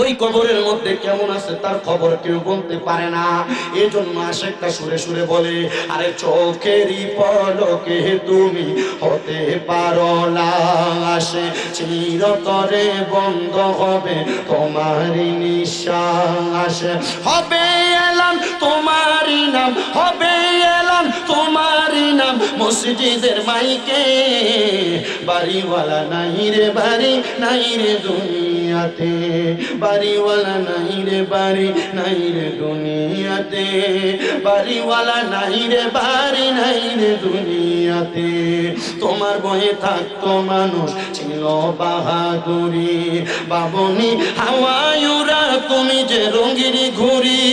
ওই কবরের মধ্যে কেমন আছে তার খবর কেউ বলতে পারে না। এজন্য আশেকটা সুরে সুরে বলে, আরে চোখেরই পলকে তুমি হতে পারো লাশ, চিরতরে বন্ধ হবে তোমারই নিঃশ্বাস। হবে এলান তোমারই নাম, হবে এলান তোমারই নাম মসজিদের মাইকে। বাড়িওয়ালা নাই রে বাড়ি, নাই রে দুনিয়াতে, বাড়িওয়ালা নাই রে বাড়ি, নাই রে দুনিয়াতে, বাড়িওয়ালা নাই রে বাড়ি, নাই রে দুনিয়াতে। তোমার বয়ে থাকতো মানুষ ছিল বাহাদুরি, বাবনি হাওয়ায়ুরা তুমি যে রঙিনী ঘুরি।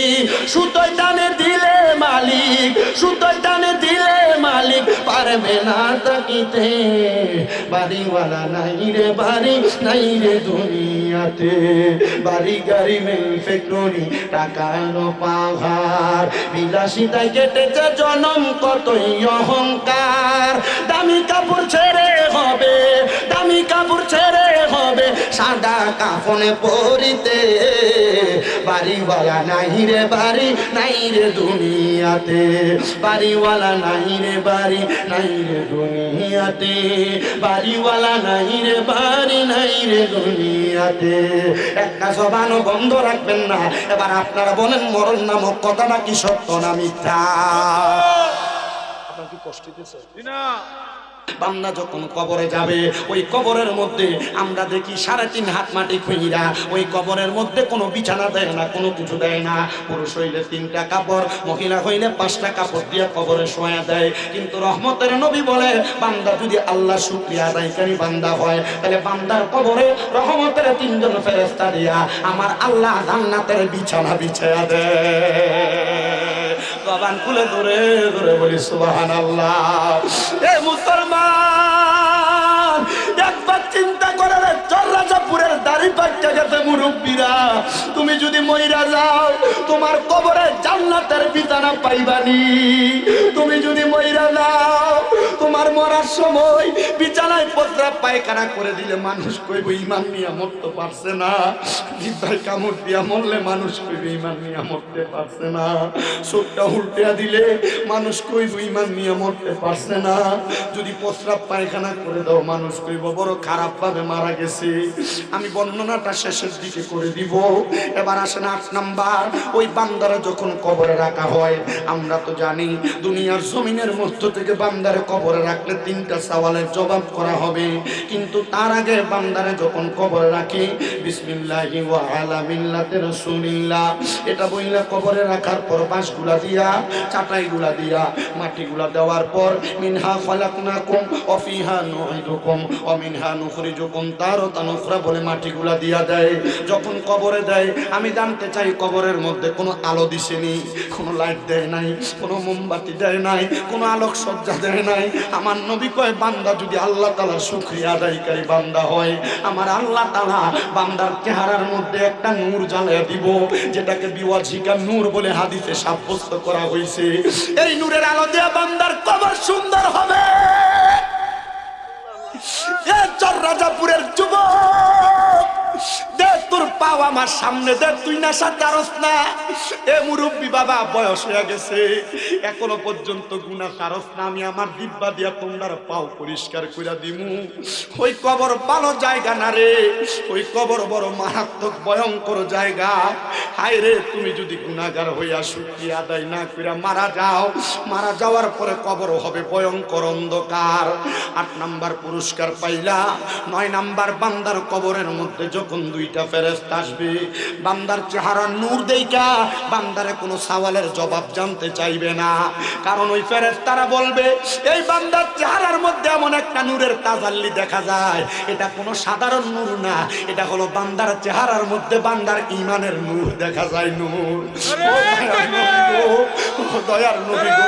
সুতোয় টানে দিলে মালিক, সুতোয় টানে দিলে মালিক পারবে না তাকিতে। বাড়িওয়ালা নাই রে বাড়ি, নাই রে দুনিয়াতে, বাড়ি গাড়ি মিল ফ্যাক্টরি টাকানো পাহাড়, বিলাসিতায় কেটেছে জনম কতই অহংকার। দামি কাপড় ছেড়ে হবে, দামি কাপড় ছেড়ে হবে সাদা কাফনে পরিতে। বাড়িওয়ালা নাই রে বাড়ি, নাই রে দুনিয়াতে, বাড়িওয়ালা নাই রে বাড়ি, নাই রে দুনিয়াতে, বাড়িওয়ালা নাই রে বাড়ি, নাই রে দুনিয়াতে। একটা জবানও বন্ধ রাখবেন না। এবার আপনারা বলেন, মরণ নামক কথাটা কি সত্য না মিথ্যা? আপনার কি কষ্ট দিতেছে না? বান্দা যখন কবরে যাবে, ওই কবরের মধ্যে আমরা দেখি 3.5 হাত মাটি খুঁড়া, ওই কবরের মধ্যে কোনো বিছানা দেয় না, কোনো কিছু দেয় না। পুরুষ হইলে 3টা কাপড়, মহিলা হইলে 5টা কাপড় দিয়ে কবরে শোয়া দেয়। কিন্তু রহমতের নবী বলে, বান্দা যদি আল্লাহ শুকরিয়া আদায়কারী বান্দা হয়, তাহলে বান্দার কবরে রহমতের 3 জন ফেরেশতা দিয়া আমার আল্লাহ জান্নাতের বিছানা বিছায়া দেয়। জবান খুলে ধরে ধরে বলি সুবহানাল্লাহ। এ মুসলমান, একবার চিন্তা করে রে, চররাজাপুরের দাড়ি পাইটা গেছে মুরব্বীরা, তুমি যদি মইরা যাও তোমার কবরে জান্নাতের বিছানা পাইবানি। তুমি যদি মইরা যাও তোমার মরার সময় বিছানায় পত্রা পায়খানা করে দিলে মানুষ কইব ঈমান নিয়া মরতে পারছে না। জিহ্বায় কামড় দিয়া মরলে মানুষ কইব ঈমান নিয়া মরতে পারছে না। চোখটা উল্টিয়া দিলে মানুষ কইব ঈমান নিয়া মরতে পারছে না। যদি প্রস্রাব পায়খানা করে দাও মানুষ কইব বড় খারাপ ভাবে মারা গেছে। আমি বর্ণনাটা শেষের দিকে করে দিব। এবার আসেন 8 নাম্বার। ওই বান্দারা যখন কবরে রাখা হয়, আমরা তো জানি দুনিয়ার জমিনের মধ্য থেকে বান্দারে কবরে রাখলে 3টা সওয়ালের জবাব করা হবে। কিন্তু তার আগে বান্দারে যখন কবরে রাখি, বিসমিল্লাহি ওয়া আলা মিল্লাতি রাসূলিল্লাহ এটা বইলা কবরে রাখার পর বাঁশগুলা দিয়া, চাটাইগুলা দিয়া, মাটিগুলা দেওয়ার পর মিনহা খালাকনাকুম ওয়া ফিহা নুঈদুকুম ওয়া মিনহা নুখরিজুকুম তারাতান উখরা বলে মাটিগুলা দিয়া দেয়। যখন কবরে দেয়, আমি জানতে চাই কবরের মধ্যে কোনো আলো দিছেনি, কোনো লাইট দেয় নাই, কোনো মোমবাতি দেয় নাই, কোনো আলোকসজ্জা দেয় নাই। আমার নবী কয়, বান্দা যদি আল্লাহ তাআলার শুকরিয়া আদায়কারী বান্দা হয়, আমার আল্লাহ তাআলা বান্দার চেহারার মধ্যে একটা নূর জ্বালিয়ে দিব, যেটাকে বিওয়াজিকা নূর বলে হাদিসে সাব্যস্ত করা হয়েছে। এই নূরের আলো দিয়ে বান্দার কবর সুন্দর হবে। এ চররাজাপুরের যুবক, দে তোর পাও আমার সামনে দে, তুই নেশা কারস না। এ মুরব্বী বাবা, বয়স হয়ে গেছে, এখনো পর্যন্ত গুনাহ কারস না। আমি আমার দিব্যা দিয়া তোমরা পাও পরিষ্কার কইরা দিমু। ওই কবর ভালো জায়গা না রে, ওই কবর বড় মারাত্মক ভয়ঙ্কর জায়গা। হায় রে, তুমি যদি গুনাহগার হইয়া শুকরিয়া আদায় না কইরা মারা যাও, মারা যাওয়ার পরে কবর হবে ভয়ঙ্কর অন্ধকার। 8 নাম্বার পুরস্কার পাইলা। 9 নাম্বার, বান্দার কবরের মধ্যে যখন 2টা ফেরেশতা আসবে, বান্দার চেহারা নূর দেইকা বান্দারে কোনো সওয়ালের জবাব জানতে চাইবে না। কারণ ওই ফেরেশতারা বলবে, এই বান্দার চেহারার মধ্যে এমন একটা নূরের তাজাল্লি দেখা যায়, এটা কোনো সাধারণ নূর না, এটা হলো বান্দার চেহারার মধ্যে বান্দার ঈমানের নূর দেখা যায়। নূর দয়ার নবী গো,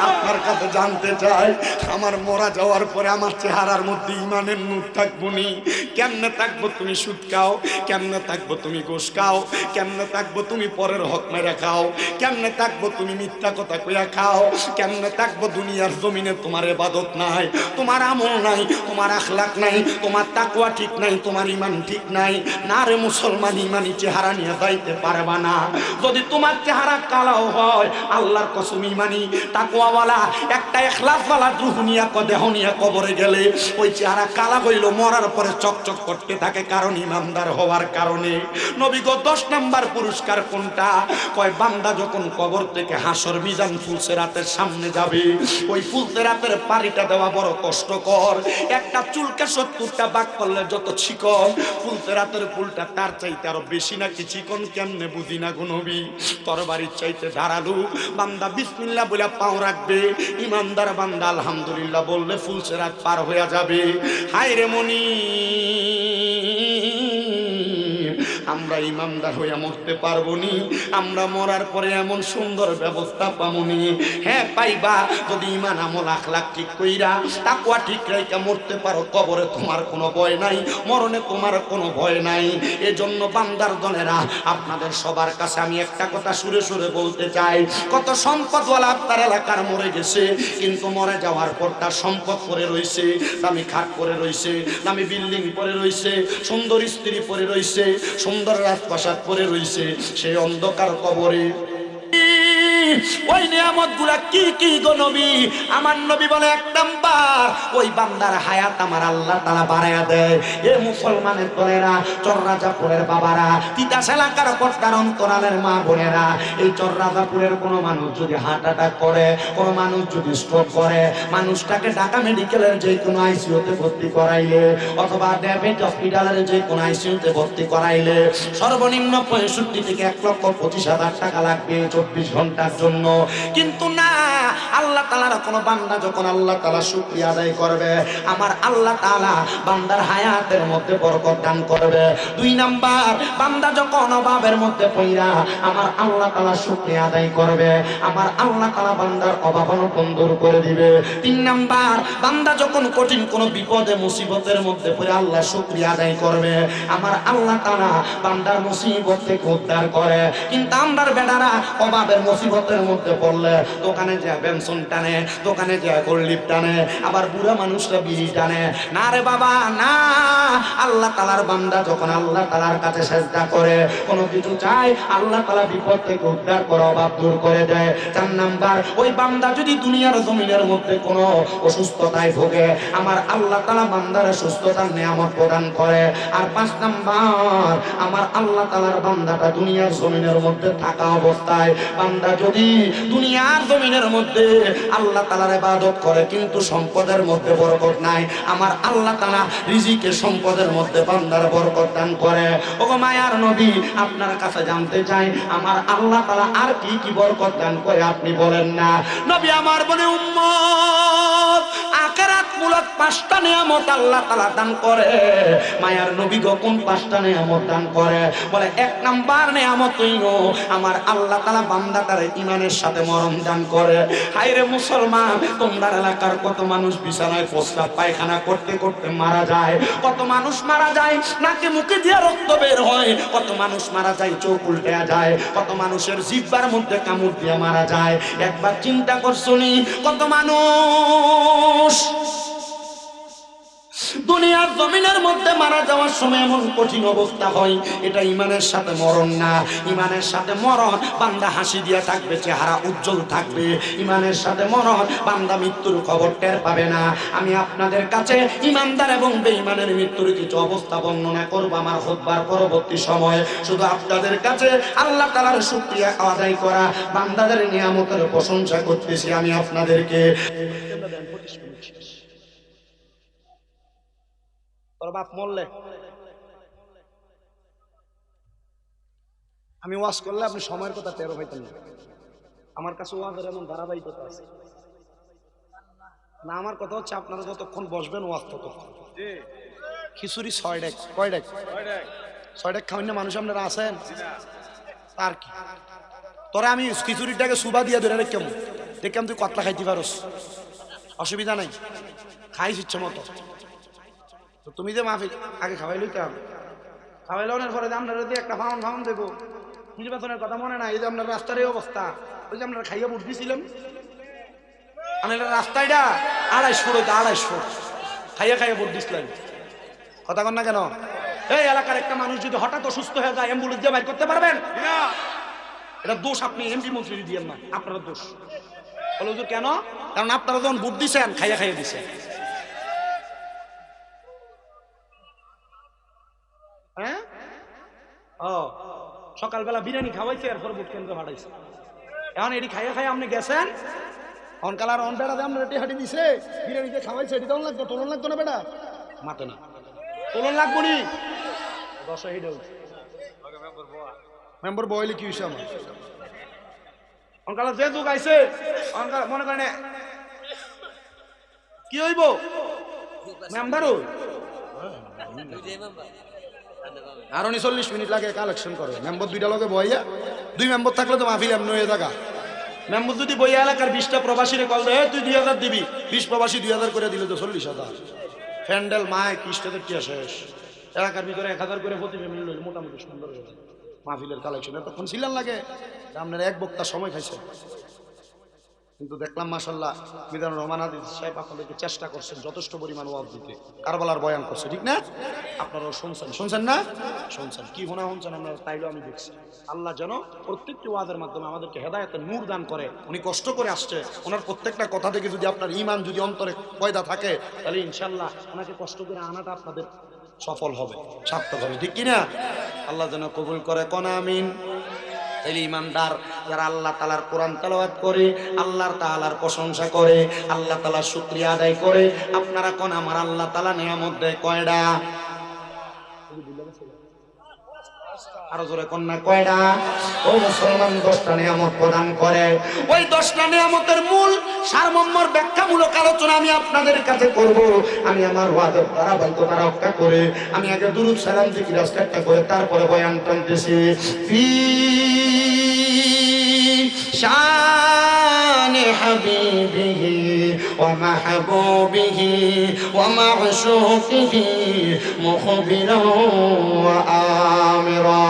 আপনার কাছে জানতে চাই, আমার মরা যাওয়ার পরে আমার চেহারার মধ্যে ঈমানের নূর থাকবো নি? কেমনে থাকবো? তুমি সুদ খাও, কেমনে থাকবো তুমি ঘুষ খাও, কেমনে থাকবো তুমি পরের হক মেরে খাও, কেমনে থাকবো তুমি মিথ্যা কথা কইয়া খাও, কেমনে থাকবো দুনিয়ার জমিনে তোমার ইবাদত নাই, তোমার আমল নাই, তোমার আখলাক নাই, তোমার তাকওয়া ঠিক নাই, তোমার ঈমান ঠিক নাই। না রে মুসলমান, ঈমানি চেহারা নিয়ে যাইতে পারবা না। যদি তোমার চেহারা কালাও হয়, আল্লাহর কসম ঈমানি তাকওয়াওয়ালা একটা ইখলাসওয়ালা রূহ নিয়া দেহ নিয়া কবরে গেলে ওই চেহারা কালা হইল, মরার পরে চকচক করতে থাকে, কারণ ইমানদার হওয়ার কারণে। নবী গো 10 নাম্বার পুরস্কার কোনটা? কয় বান্দা যখন কবর থেকে হাসর মিজান ফুলসেরাতের সামনে যাবে, ওই ফুলসেরাতের পানিটা দেওয়া বড় কষ্টকর। একটা চুলকে 70টা ভাগ করলে যত চিকন, ফুলসেরাতের ফুলটা তার চাইতে আরো বেশি নাকি চিকন, কেমনে বুঝি না গো নবী। তরবারির চাইতে ধারালো। বান্দা বিসমিল্লাহ বলে পাও রাখবে, ইমানদার বান্দা আলহামদুলিল্লাহ বললে ফুলসেরাত পার হয়ে যাবে। হায় রে মনি, আমরা ইমানদার হইয়া মরতে পারবো নি? আমরা মরার পরে এমন সুন্দর ব্যবস্থা পামুনি? হ্যাঁ পাইবা, যদি ইমান আমল আখলাক ঠিক কইরা তাকওয়া ঠিক রাইখা মরতে পারো, কবরে তোমার কোনো ভয় নাই, মরণে তোমার কোনো ভয় নাই। এজন্য বান্দার দলেরা, আপনাদের সবার কাছে আমি একটা কথা সুরে সুরে বলতে চাই। কত সম্পদওয়ালা আপনার এলাকার মরে গেছে, কিন্তু মরে যাওয়ার পর তার সম্পদ পরে রইছে, দামি খাট পরে রইছে, দামি বিল্ডিং পরে রইছে, সুন্দর স্ত্রী পরে রইছে, সুন্দর রাজপ্রাসাদ পরে রইছে, সেই অন্ধকার কবরে ওই নিয়ামতগুলা কি কি গো নবী? আমার নবী বলে 1 নাম্বার, ওই বান্দার হায়াত আমার আল্লাহ তাআলা বাড়ায়া দেয়। এ মুসলমানের দলেরা, চররাজাপুরের বাবারা, তিতাস এলাকার পর্দার অন্তরালের মা বোনেরা, এই চররাজাপুরের কোনো মানুষ যদি হার্ট অ্যাটাক করে, কোনো মানুষ যদি স্ট্রোক করে, মানুষটাকে ঢাকা মেডিকেলের যে কোনো আইসিইউতে ভর্তি করাইলে, অথবা ডেভিড হসপিটালের যে কোনো আইসিইউতে ভর্তি করাইলে সর্বনিম্ন 65 থেকে 1,25,000 টাকা লাগবে 24 ঘন্টার জন্য। কিন্তু না, আল্লাহ তাআলার কোন বান্দা যখন আল্লাহ তাআলা শুকরিয়া আদায় করবে, আমার আল্লাহ তাআলা বান্দার হায়াতের মধ্যে বরকত দান করবে। 2 নাম্বার, বান্দা যখন অভাবের মধ্যে পড়া আমার আল্লাহ তাআলা শুকরিয়া আদায় করবে, আমার আল্লাহ তাআলা বান্দার অভাব অনটন দূর করে দিবে। 3 নাম্বার, বান্দা যখন কঠিন কোন বিপদে মুসিবতের মধ্যে পড়ে আল্লাহ শুকরিয়া আদায় করবে, আমার আল্লাহ তাআলা বান্দার মুসিবত থেকে উদ্ধার করে। কিন্তু আমরার বেটারা অভাবের মুসিবতের মধ্যে পড়লে দোকানে যায় বেনসন টানে, দোকানে যায় গোল্লিপ টানে, আবার বুড়া মানুষরা বিড়ি টানে। না রে বাবা না, আল্লাহ তাআলার বান্দা যখন আল্লাহ তাআলার কাছে সেজদা করে, কোনো কিছু চায়, আল্লাহ তাআলা বিপদ থেকে উদ্ধার করে, অভাব দূর করে দেয়। 4 নাম্বার, ওই বান্দা যদি দুনিয়ার জমিনের মধ্যে কোনো অসুস্থতায় ভোগে, আমার আল্লাহ তাআলা বান্দার সুস্থতার নিয়ামত প্রদান করে। আর 5 নাম্বার, আমার আল্লাহ তাআলার বান্দাটা দুনিয়ার জমিনের মধ্যে থাকা অবস্থায়, বান্দা যদি দুনিয়ার জমিনের মধ্যে আল্লাহ তাআলার ইবাদত করে কিন্তু সম্পদের মধ্যে বরকত নাই, আমার আল্লাহ তাআলা রিজিকের সম্পদের মধ্যে বান্দার বরকত দান করে। ওগো মায়ার নবী, আপনার কাছে জানতে চাই, আমার আল্লাহ তাআলা আর কি কি বরকত দান করে আপনি বলেন না? নবী আমার বলে, উম্মত আখিরাত মূলক 5টা নিয়ামত আল্লাহ তাআলা দান করে। মায়ার নবী গো কোন 5টা নিয়ামত দান করে? বলে 1 নাম্বার নিয়ামত হইলো আমার আল্লাহ তাআলা বান্দাটার ঈমানের সাথে মরণ দান করে। হায়রে মুসলমান, তোমার এলাকার কত মানুষ বিছানায় প্রস্রাব পায়খানা করতে করতে মারা যায়, কত মানুষ মারা যায় নাকে মুখে দিয়ে রক্ত বের হয়, কত মানুষ মারা যায় চোখ উল্টে যায়, কত মানুষের জিহ্বার মধ্যে কামড় দিয়ে মারা যায়। একবার চিন্তা করছনি কত মানুষ দুনিয়ার জমিনের মধ্যে মারা যাওয়ার সময় এমন কঠিন অবস্থা হয়, এটা ঈমানের সাথে মরণ না। ঈমানের সাথে মরণ, বান্দা হাসি দিয়ে থাকবে, চেহারা উজ্জ্বল থাকবে। ঈমানের সাথে মরণ, বান্দা মৃত্যুর খবর টের পাবে না। আমি আপনাদের কাছে ঈমানদার এবং বেঈমানের মৃত্যুর কিছু অবস্থা বর্ণনা করব আমার খুতবার পরবর্তী সময়ে। শুধু আপনাদের কাছে আল্লাহ তাআলার শুকরিয়া আদায় করা, বান্দাদের নিয়ামতের প্রশংসা করতেছি আমি আপনাদেরকে। তোর বাপ মরলে আমি ওয়াজ করলে আপনি সময়ের কথা টেরো পাইতেন না। আমার কাছে ওয়াজের এমন ধারাবাহিকতা আছে না। আমার কথা হচ্ছে আপনারা যতক্ষণ বসবেন ওয়াজ ততক্ষণ। খিচুড়ি 6 ডেক, কয় ডেক? 6 ডেক খাওয়ান না মানুষ আপনারা আছেন? তার কি তোরা আমি খিচুড়িটাকে সুবা দিয়ে ধরে রেখে দেখলাম তুই কতলা খাইতে পারস, অসুবিধা নাই, খাইস ইচ্ছে মতো। তুমি যে মাফি আগে খাওয়াই লইতাম, খাওয়াইলনের পরে আমরা যদি একটা ফাউন দেবো নির্বাচনের কথা মনে নাই, এই যে আপনার রাস্তার এই অবস্থা, ওই যে আপনারা খাইয়া ভোট দিয়েছিলেন, আমি রাস্তাটা 250 ফুট হইতো, 250 ফুট খাইয়া ভোট দিছিলেন। কথা কন না কেন? এই এলাকার একটা মানুষ যদি হঠাৎ অসুস্থ হয়ে যায় অ্যাম্বুলেন্স দিয়ে বাইর করতে পারবেন? এটা দোষ আপনি এমপি মন্ত্রী দিয়েন না, আপনার দোষ। বলে হুজুর কেন? কারণ আপনারা যখন ভোট দিছেন খাইয়া দিছেন। হ্যাঁ, ও সকালবেলা বিরিয়ানি খাওয়াইছে, এরপর ভোট কেন্দ্র হাঁটাইছে। এখন এটি খাইয়া আপনি গেছেন, অনকালার অন বেড়া দিয়ে আপনার এটি হাঁটি দিছে, বিরিয়ানিতে খাওয়াইছে, এটি তখন লাগতো, তোলন লাগতো না বেটা? মাতে না, তোলন লাগবো নি? মেম্বার বয়লে কি হয়েছে আমার অনকালার যে যুগ আইছে, মনে করেন কি হইব মেম্বারও আরো 40 মিনিট লাগে কালেকশন করে। মেম্বার দুইটা লগে বইয়া, 2 মেম্বার থাকলে তো মাহফিল এমন হয়ে থাকা। মেম্বার যদি বইয়া এলাকার 20টা প্রবাসীরে কল দেয়, তুই 2000 দিবি, 20 প্রবাসী 2000 করে দিলে তো 40,000। প্যান্ডেল মাইক স্টেজের টিয়া শেষ, এলাকার ভিতরে 1000 করে প্রতি ফ্যামিলি লইলে মোটামুটি সুন্দর হয়ে যায় মাহফিলের কালেকশন। এতক্ষণ ছিলেন লাগে আপনার এক বক্তা সময় খাইছে, কিন্তু দেখলাম মাশাআল্লাহ মিজানুর রহমান হাদিস সাহেব আপনাদেরকে চেষ্টা করছেন যথেষ্ট পরিমাণ ওয়াজ দিতে, কারবালার বয়ান করছে, ঠিক না? আপনারাও শুনছেন না? শুনছেন কি শুনছেন আপনারা, তাইলেও আমি দেখছি। আল্লাহ যেন প্রত্যেকটি ওয়াজের মাধ্যমে আমাদেরকে হেদায়েতের নূর দান করে। উনি কষ্ট করে আসছে, ওনার প্রত্যেকটা কথা থেকে যদি আপনার ঈমান যদি অন্তরে পয়দা থাকে, তাহলে ইনশাআল্লাহ ওনাকে কষ্ট করে আনাটা আপনাদের সফল হবে, সার্থক হবে, ঠিক কিনা? আল্লাহ যেন কবুল করে, কোন আমিন। তাইলে ইমানদার যারা আল্লাহ তাআলার কোরআন তেলাওয়াত করে, আল্লাহর তাআলার প্রশংসা করে, আল্লাহ তাআলার শুকরিয়া আদায় করে, আপনারা কোন আমার আল্লাহ তাআলা নিয়ামত দেয় কয়টা? আরো জোরে কন্যা কয়টা? ও মুসলমান 10টা নিয়ামত প্রদান করে। ওই 10টা নিয়ামতের মূল সারমর্মর ব্যাখ্যামূলক আলোচনা আমি আপনাদের কাছে করব। আমি আমার ওয়াজের ধারাবাহিকতা রক্ষা করে আমি আগে দুরূদ সালাম জিকির আজকারটা করে তারপরে বয়ান টানতেছি। ফি শান হাবিবিহি ওয়া মাহবুবিহি ওয়া মা'শুকিহি মুখবিরা ওয়া আমিরা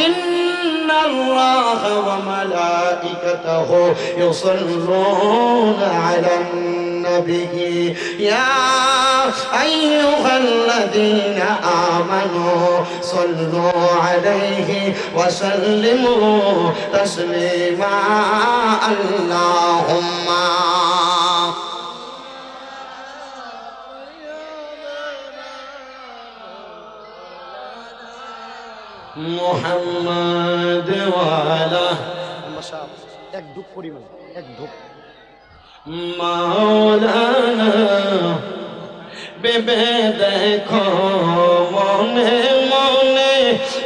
ইন্নাল্লাহা ওয়া মালাইকাতাহু ইউসাল্লুনা আলান নবী ইয়া আইয়ুহাল্লাযীনা আমানু সাল্লু আলাইহি ওয়া সাল্লিমু তাসলিমা আল্লাহুম্মা মুহাম্মাদ ওয়া আলা এক ধূপ পরিমাণ এক ধূপ মাওলানা বেবে দেখো মনে মনে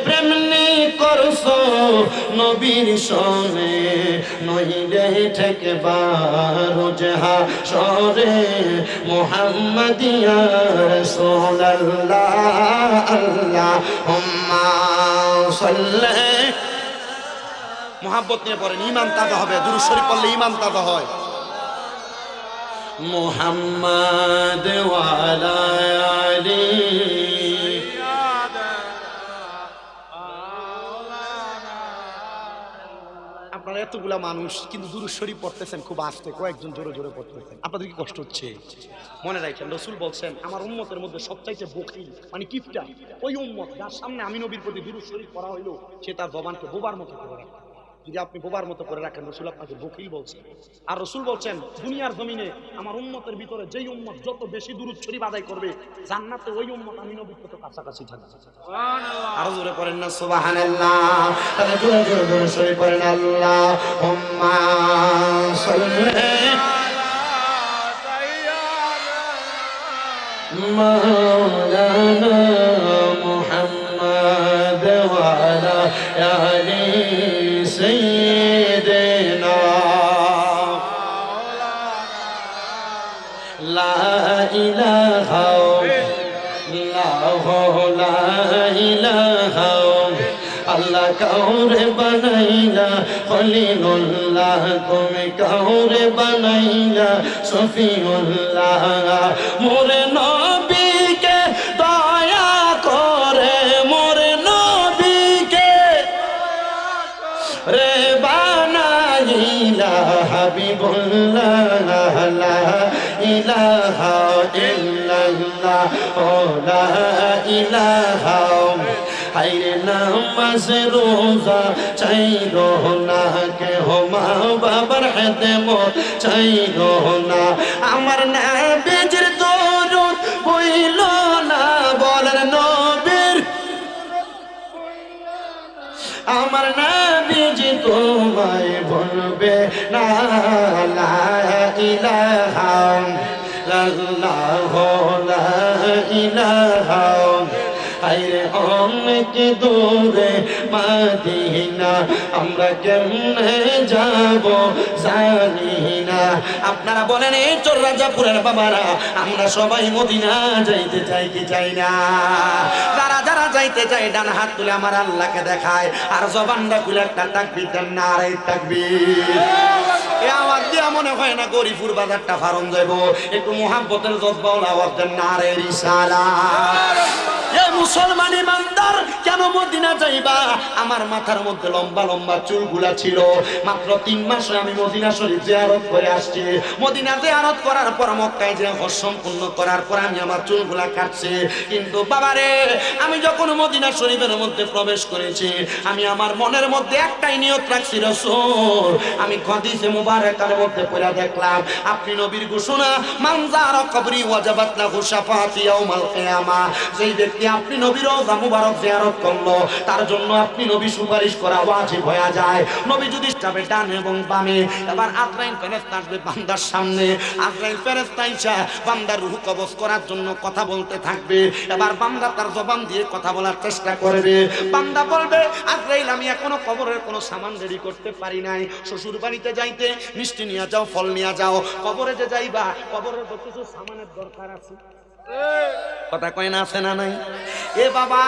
প্রেমনি করছো নবীর সনে নইলে থেকে বারোজহা সরে মুহাম্মাদিয়া রাসূলুল্লাহ আল্লাহুম্মা সাল্লি মুহাব্বত নিয়ে পড়েন, ঈমান তাজা হবে। দুরূদ শরীফ পড়লে ঈমান তাজা হয়। মুহাম্মাদ ওয়া আলা আলি আপনারা এতগুলা মানুষ কিন্তু দুরূদ শরীফ পড়তেছেন খুব আস্তে, কয়েকজন জোরে জোরে পড়তেছেন, আপনাদের কি কষ্ট হচ্ছে? মনে রাখেন রাসূল বলছেন আমার উম্মতের মধ্যে সবচাইতে বখিল মানে কিপটা ওই উম্মত যার সামনে আমি নবীর প্রতি দুরূদ শরীফ পড়া হইলো সে তার জবানকে বোবার মতো করে রাখে। যদি আপনি বোবার মতো করে রাখেন রাসূল আপনাকে বখিল বলছেন। আর রাসূল বলছেন দুনিয়ার জমিনে আমার উম্মতের ভিতরে যেই উম্মত যত বেশি দুরূদ শরীফ আদায় করবে জান্নাতে ওই উম্মত আমি নবীর কত কাছাকাছি থাকবে। সুবহানাল্লাহ, আরো জোরে পড়েন না সুবহানাল্লাহ, তাহলে জোরে জোরে জোরে শরীফ পড়েন আল্লাহুম্মা সাল্লি মাওলানা মুহাম্মাদ ওয়া আলা আলি সাইয়্যিদিনা লা ইলাহা ইল্লাল্লাহু লা ইলাহা আল্লাহ কাউরে বানাইলা খলিলুল্লাহ তুমি কাউরে বানাইলা সফিউল্লাহ মোরে নবীকে দয়া করে মোরে রে বানাইলা হাবিবুল্লাহ লা ইলাহা ইল্লাল্লাহ ও লা ইলাহা হায়রে নামাজ রোজা চাইলো না কেহ মা বাবার খেদমত চাইলো না আমার নবীর দরুদ হইল না বলেন নবীর আমার নবীজি তোমায় বলবে না লা ইলাহা ইল্লাল্লাহ লা ইলাহা আইরে অনেক দূরে মদিনা আমরা কেমনে যাব জানি না আপনারা বলেন এই চোর রাজাপুরের বাবারা আমরা সবাই মদিনা যাইতে চাই কি চাই না যারা যারা যাইতে চাই ডান হাত তুলে আমার আল্লাহকে দেখায় আর জবানটা খুলে একটা তাকবীর দেন নারে তাকবীর এ আওয়াজ দিয়া মনে হয় না গরিপুর বাজারটা ফারন যাইব একটু মুহাব্বতের জজ্বাউল আওয়াজ দেন নারে রিসালাত এ মুসলমান ইমানদার কেন মদিনা যাইবা আমার মাথার মধ্যে লম্বা লম্বা চুলগুলা ছিল মাত্র 3 মাসে আমি মদিনা শরীফ জিয়ারত করে আসছি মদিনা জিয়ারত করার পর মক্কায় যে হজ সম্পূর্ণ করার পর আমি আমার চুলগুলা কাটছি কিন্তু বাবারে আমি যখন মদিনা শরীফের মধ্যে প্রবেশ করেছি আমি আমার মনের মধ্যে একটাই নিয়ত রাখছি রাসূল আমি হাদিসে মুবারাকার মধ্যে পড়া দেখলাম আপনি নবীর ঘোষণা মান যারা কবরি ওয়াজাবাত লাহু শাফাআতি ইয়াউমাল কিয়ামা যেই ব্যক্তি আপনি নবীর রওজা মুবারক জিয়ারত করলো তার জন্য আপনি নবী সুপারিশ করা ওয়াজিব হয়ে যায় নবী যদি যাবে ডান এবং বামে এবার আজরাইল ফেরেশতা আসবে বান্দার সামনে আজরাইল ফেরেশতা আইসা বান্দার রূহ কবজ করার জন্য কথা বলতে থাকবে এবার বান্দা তার জবান দিয়ে কথা বলার চেষ্টা করবে বান্দা বলবে আজরাইল আমি এখনো কবরের কোনো সামান রেডি করতে পারি নাই শ্বশুর বাড়িতে যাইতে মিষ্টি নিয়ে যাও ফল নিয়ে যাও কবরে যে যাইবা কবরের কিছু সামানের দরকার আছে কথা কয় না আছে না নাই এ বাবা